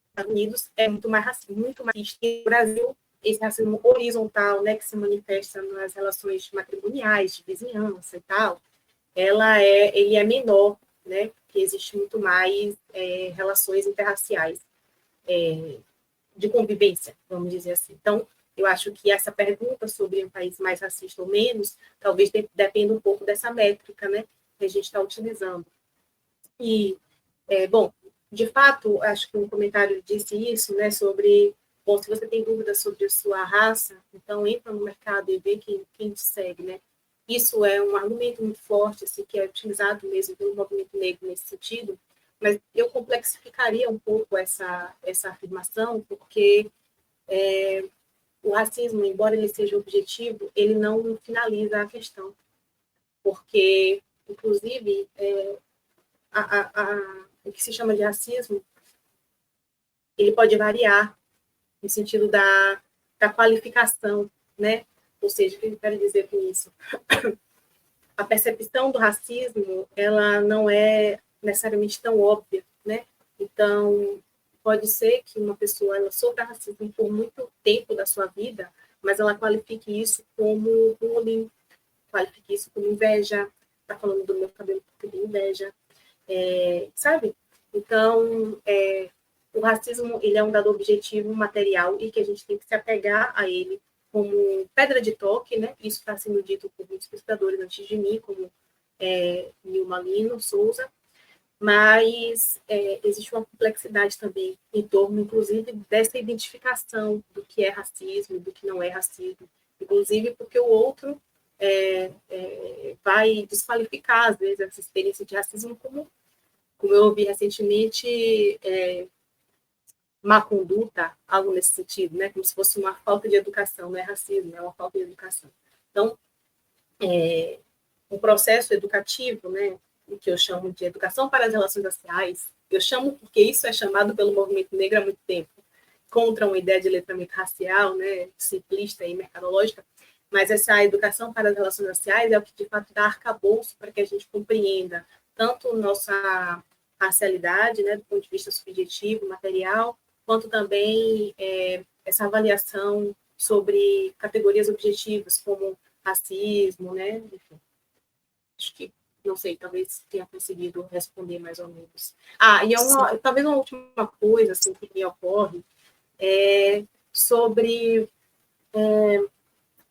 Estados Unidos é muito mais racista, muito mais racista. E o Brasil, esse racismo horizontal, né, que se manifesta nas relações matrimoniais, de vizinhança e tal, ele é menor, né, porque existe muito mais relações interraciais de convivência, vamos dizer assim. Então, eu acho que essa pergunta sobre um país mais racista ou menos, talvez dependa um pouco dessa métrica, né, que a gente está utilizando. E, bom, de fato, acho que um comentário disse isso, né, sobre, bom, se você tem dúvidas sobre a sua raça, então entra no mercado e vê quem te segue, né. Isso é um argumento muito forte, assim, que é utilizado mesmo pelo movimento negro nesse sentido, mas eu complexificaria um pouco essa afirmação, porque o racismo, embora ele seja objetivo, ele não finaliza a questão, porque, inclusive, o que se chama de racismo, ele pode variar no sentido da qualificação, né? Ou seja, o que eu quero dizer com isso? A percepção do racismo, ela não é necessariamente tão óbvia, né? Então, pode ser que uma pessoa ela sofra racismo por muito tempo da sua vida, mas ela qualifique isso como bullying, qualifique isso como inveja. Tá falando do meu cabelo porque tem inveja, sabe? Então, o racismo ele é um dado objetivo material e que a gente tem que se apegar a ele como pedra de toque, né? Isso está sendo dito por muitos pesquisadores antes de mim, como Nilma Lino Souza, mas existe uma complexidade também em torno, inclusive, dessa identificação do que é racismo, do que não é racismo, inclusive porque o outro vai desqualificar, às vezes, essa experiência de racismo como eu ouvi recentemente, má conduta, algo nesse sentido, né? Como se fosse uma falta de educação, não é racismo, é uma falta de educação. Então, um processo educativo, né, o que eu chamo de educação para as relações raciais, eu chamo porque isso é chamado pelo movimento negro há muito tempo, contra uma ideia de letramento racial, né, simplista e mercadológica, mas essa educação para as relações raciais é o que, de fato, dá arcabouço para que a gente compreenda tanto nossa racialidade, né, do ponto de vista subjetivo, material, quanto também essa avaliação sobre categorias objetivas, como racismo, né, enfim. Acho que, não sei, talvez tenha conseguido responder mais ou menos. E talvez uma última coisa assim, que me ocorre sobre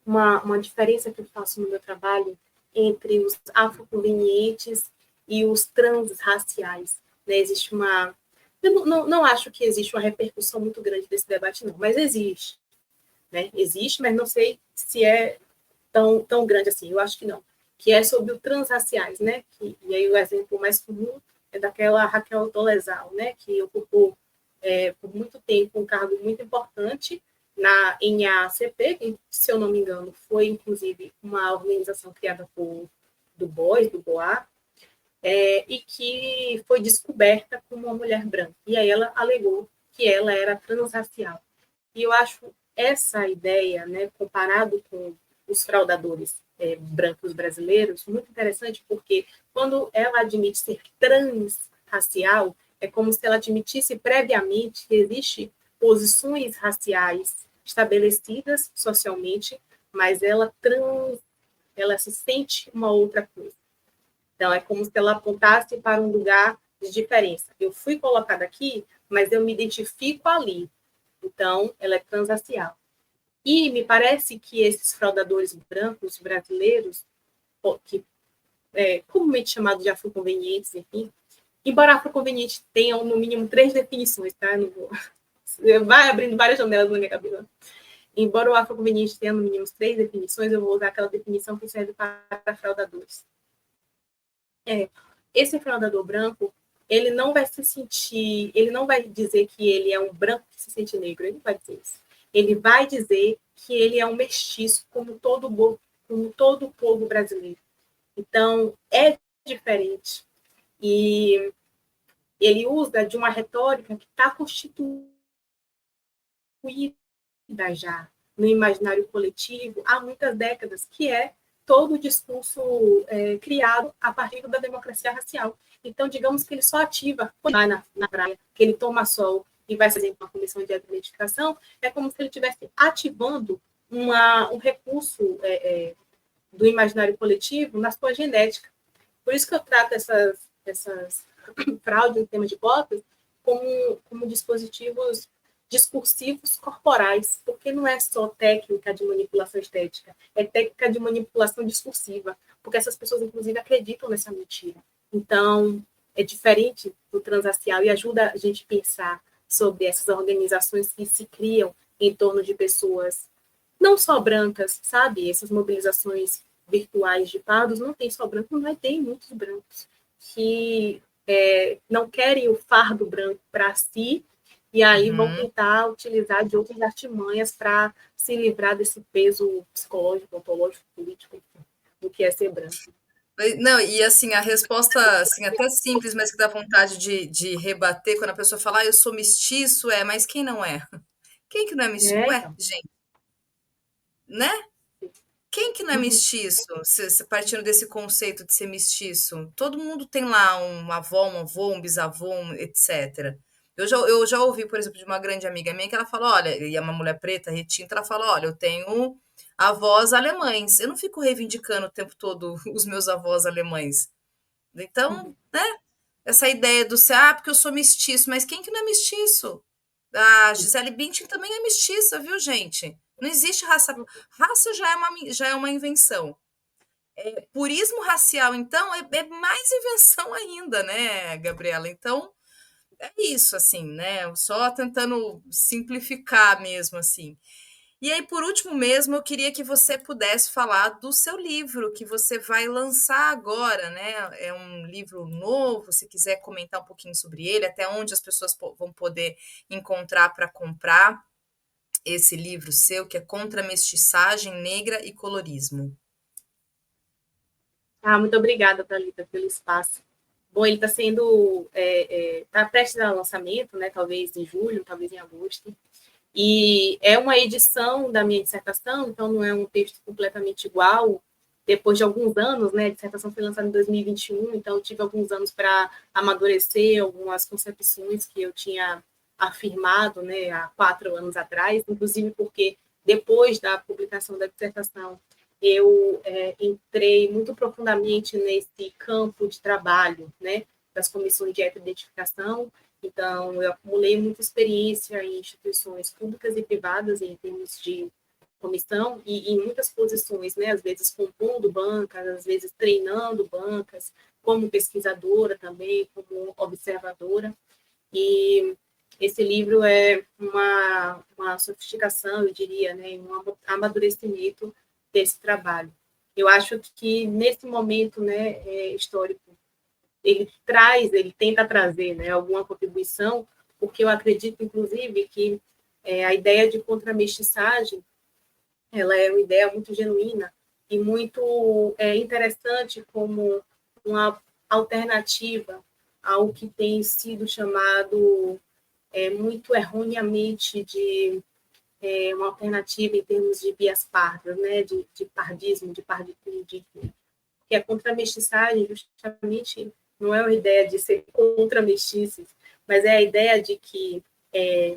uma diferença que eu faço no meu trabalho entre os afroconvenientes e os transraciais. Né? Existe uma... Eu não acho que existe uma repercussão muito grande desse debate, não, mas existe. Né? Existe, mas não sei se é tão grande assim, eu acho que não. Que é sobre o transraciais, né? E aí o exemplo mais comum é daquela Raquel Dolezal, né? Que ocupou por muito tempo um cargo muito importante na NAACP, que, se eu não me engano, foi inclusive uma organização criada por Du Bois, do Bois, e que foi descoberta como uma mulher branca. E aí ela alegou que ela era transracial. E eu acho essa ideia, né, comparado com os fraudadores brancos brasileiros, muito interessante, porque quando ela admite ser transracial, é como se ela admitisse previamente que existem posições raciais estabelecidas socialmente, mas ela se sente uma outra coisa. Então, é como se ela apontasse para um lugar de diferença. Eu fui colocada aqui, mas eu me identifico ali. Então, ela é transracial. E me parece que esses fraudadores brancos brasileiros, que comumente chamados de afroconvenientes, enfim, embora afroconveniente tenha no mínimo 3 definições, tá? Não vou... Vai abrindo várias janelas na minha cabeça. Embora o afroconveniente tenha no mínimo 3 definições, eu vou usar aquela definição que serve para fraudadores. Esse fraudador branco, ele não vai se sentir, ele não vai dizer que ele é um branco que se sente negro, ele não vai dizer isso. Ele vai dizer que ele é um mestiço, como todo o povo brasileiro. Então, é diferente. E ele usa de uma retórica que está constituída já no imaginário coletivo há muitas décadas, que é todo o discurso criado a partir da democracia racial. Então, digamos que ele só ativa quando vai na praia, que ele toma sol e vai fazer uma comissão de identificação, é como se ele estivesse ativando um recurso do imaginário coletivo na sua genética. Por isso que eu trato essas fraudes em termos de cotas como dispositivos discursivos corporais, porque não é só técnica de manipulação estética, é técnica de manipulação discursiva, porque essas pessoas, inclusive, acreditam nessa mentira. Então, é diferente do transracial e ajuda a gente a pensar sobre essas organizações que se criam em torno de pessoas não só brancas, sabe? Essas mobilizações virtuais de pardos não tem só branco, mas tem muitos brancos que não querem o fardo branco para si e aí vão tentar utilizar de outras artimanhas para se livrar desse peso psicológico, ontológico, político do que é ser branco. Não, e assim, a resposta, assim, até simples, mas que dá vontade de rebater quando a pessoa fala, eu sou mestiço, mas quem não é? Quem que não é mestiço? Ué, Então. gente, né? Quem que não é mestiço? Se partindo desse conceito de ser mestiço, todo mundo tem lá uma avó, um avô, um bisavô, etc. Eu já ouvi, por exemplo, de uma grande amiga minha que ela falou, olha, e é uma mulher preta, retinta, ela falou, olha, eu tenho avós alemães. Eu não fico reivindicando o tempo todo os meus avós alemães. Então, né? Essa ideia do ser, porque eu sou mestiço, mas quem que não é mestiço? A Gisele Bündchen também é mestiça, viu, gente? Não existe raça. Raça já é uma invenção. Purismo racial, então, é mais invenção ainda, né, Gabriela? Então, é isso, assim, né? Só tentando simplificar mesmo, assim. E aí, por último mesmo, eu queria que você pudesse falar do seu livro que você vai lançar agora, né? É um livro novo, se quiser comentar um pouquinho sobre ele, até onde as pessoas vão poder encontrar para comprar esse livro seu, que é Contra a Mestiçagem Negra e Colorismo. Muito obrigada, Thalita, pelo espaço. Bom, ele está sendo, está prestes a lançamento, né? Talvez em julho, talvez em agosto. E é uma edição da minha dissertação, então não é um texto completamente igual. Depois de alguns anos, né? A dissertação foi lançada em 2021, então eu tive alguns anos para amadurecer algumas concepções que eu tinha afirmado, né? Há 4 anos atrás, inclusive porque depois da publicação da dissertação eu entrei muito profundamente nesse campo de trabalho, né? Das comissões de identificação. Então, eu acumulei muita experiência em instituições públicas e privadas em termos de comissão e em muitas posições, né, às vezes compondo bancas, às vezes treinando bancas, como pesquisadora também, como observadora. E esse livro é uma sofisticação, eu diria, né, um amadurecimento desse trabalho. Eu acho que nesse momento, né, histórico, ele tenta trazer, né, alguma contribuição, porque eu acredito, inclusive, que a ideia de contramestiçagem, ela é uma ideia muito genuína e muito interessante como uma alternativa ao que tem sido chamado muito erroneamente de uma alternativa em termos de vias pardas, né, de pardismo, de parditude, que a contramestiçagem justamente não é uma ideia de ser contra mestiços, mas é a ideia de que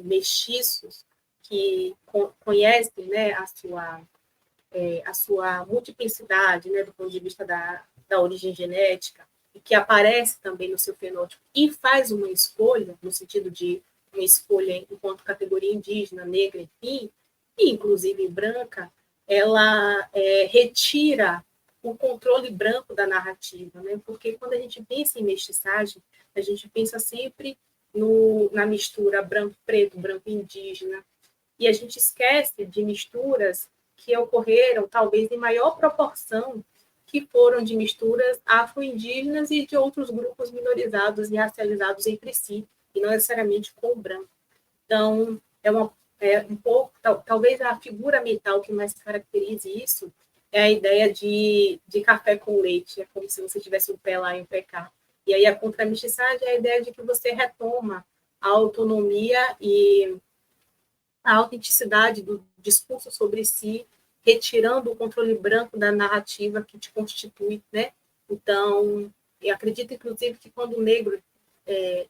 mestiços que conhecem, né, a sua multiplicidade, né, do ponto de vista da origem genética, e que aparece também no seu fenótipo e faz uma escolha, no sentido de uma escolha enquanto categoria indígena, negra, enfim, e inclusive branca, ela retira o controle branco da narrativa, né? Porque quando a gente pensa em mestiçagem, a gente pensa sempre na mistura branco-preto, branco-indígena, e a gente esquece de misturas que ocorreram, talvez em maior proporção, que foram de misturas afro-indígenas e de outros grupos minorizados e racializados entre si, e não necessariamente com o branco. Então, um pouco, talvez a figura mental que mais caracterize isso é a ideia de café com leite, é como se você tivesse um pé lá e um pé cá. E aí a contramestiçagem é a ideia de que você retoma a autonomia e a autenticidade do discurso sobre si, retirando o controle branco da narrativa que te constitui, né? Então, eu acredito, inclusive, que quando o negro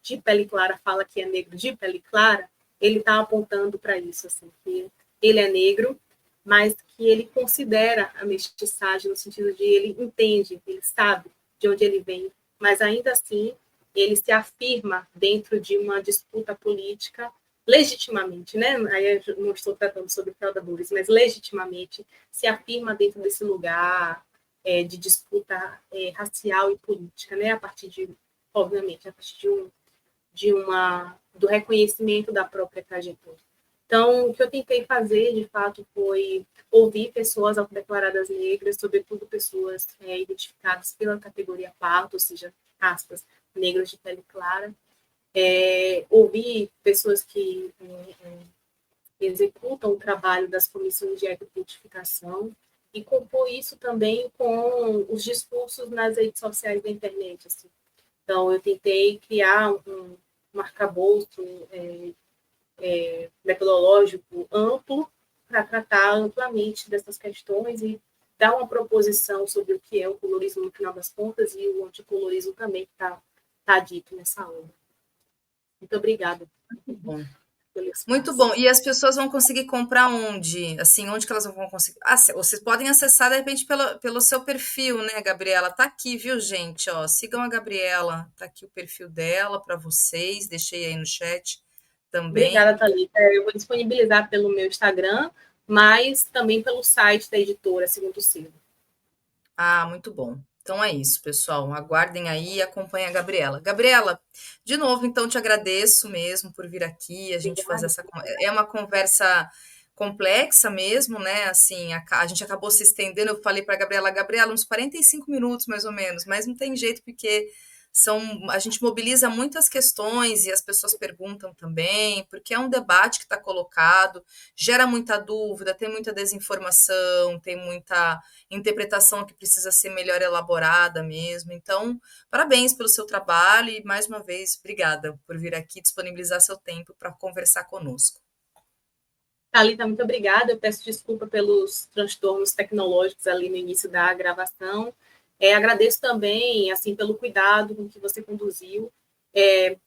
de pele clara fala que é negro de pele clara, ele está apontando para isso, assim, que ele é negro, mas que ele considera a mestiçagem no sentido de ele entende, ele sabe de onde ele vem, mas ainda assim ele se afirma dentro de uma disputa política legitimamente, né? Aí eu não estou tratando sobre fraudadores, mas legitimamente se afirma dentro desse lugar de disputa racial e política, né? A partir de, obviamente, a partir do reconhecimento da própria trajetória. Então, o que eu tentei fazer, de fato, foi ouvir pessoas autodeclaradas negras, sobretudo pessoas identificadas pela categoria pardo, ou seja, aspas, negros de pele clara, ouvir pessoas que executam o trabalho das comissões de identificação e compor isso também com os discursos nas redes sociais da internet. Assim. Então, eu tentei criar um arcabouço metodológico amplo para tratar amplamente dessas questões e dar uma proposição sobre o que é o colorismo no final das contas e o anticolorismo também que está dito nessa obra. Muito obrigada. Muito bom. Pelo Muito espaço. bom. E as pessoas vão conseguir comprar onde? Assim, onde que elas vão conseguir? Ah, vocês podem acessar, de repente, pelo seu perfil, né, Gabriela? Tá aqui, viu, gente? Ó, sigam a Gabriela. Tá aqui o perfil dela para vocês. Deixei aí no chat também. Obrigada, Thalita. Eu vou disponibilizar pelo meu Instagram, mas também pelo site da editora, Segundo Selo. Ah, muito bom. Então é isso, pessoal. Aguardem aí e acompanhem a Gabriela. Gabriela, de novo, então te agradeço mesmo por vir aqui, a gente fazer Obrigada. essa. É uma conversa complexa mesmo, né? Assim, a gente acabou se estendendo. Eu falei para a Gabriela, Gabriela, uns 45 minutos mais ou menos, mas não tem jeito porque a gente mobiliza muitas questões e as pessoas perguntam também, porque é um debate que está colocado, gera muita dúvida, tem muita desinformação, tem muita interpretação que precisa ser melhor elaborada mesmo. Então, parabéns pelo seu trabalho e, mais uma vez, obrigada por vir aqui disponibilizar seu tempo para conversar conosco. Thalita, muito obrigada. Eu peço desculpa pelos transtornos tecnológicos ali no início da gravação. Agradeço também, assim, pelo cuidado com que você conduziu.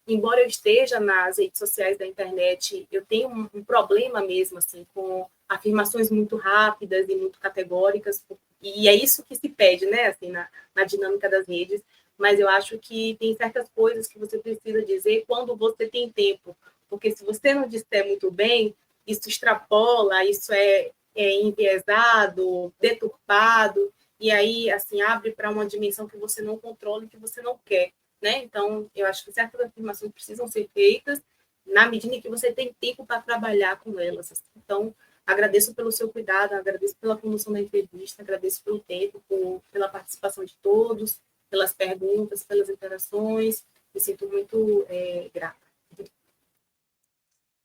Embora eu esteja nas redes sociais da internet, eu tenho um problema mesmo, assim, com afirmações muito rápidas e muito categóricas, e é isso que se pede, né, assim, na dinâmica das redes, mas eu acho que tem certas coisas que você precisa dizer quando você tem tempo, porque se você não disser muito bem, isso extrapola, isso é enviesado, deturpado, e aí, assim, abre para uma dimensão que você não controla e que você não quer, né? Então, eu acho que certas afirmações precisam ser feitas na medida em que você tem tempo para trabalhar com elas. Assim. Então, agradeço pelo seu cuidado, agradeço pela condução da entrevista, agradeço pelo tempo, pela participação de todos, pelas perguntas, pelas interações. Me sinto muito grata.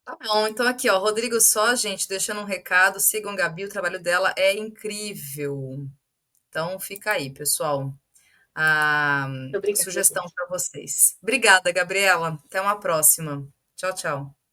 Tá bom, então aqui, ó, Rodrigo só, gente, deixando um recado, sigam a Gabi, o trabalho dela é incrível. Então fica aí, pessoal, a Muito obrigada, sugestão gente. para vocês. Obrigada, Gabriela. Até uma próxima. Tchau, tchau.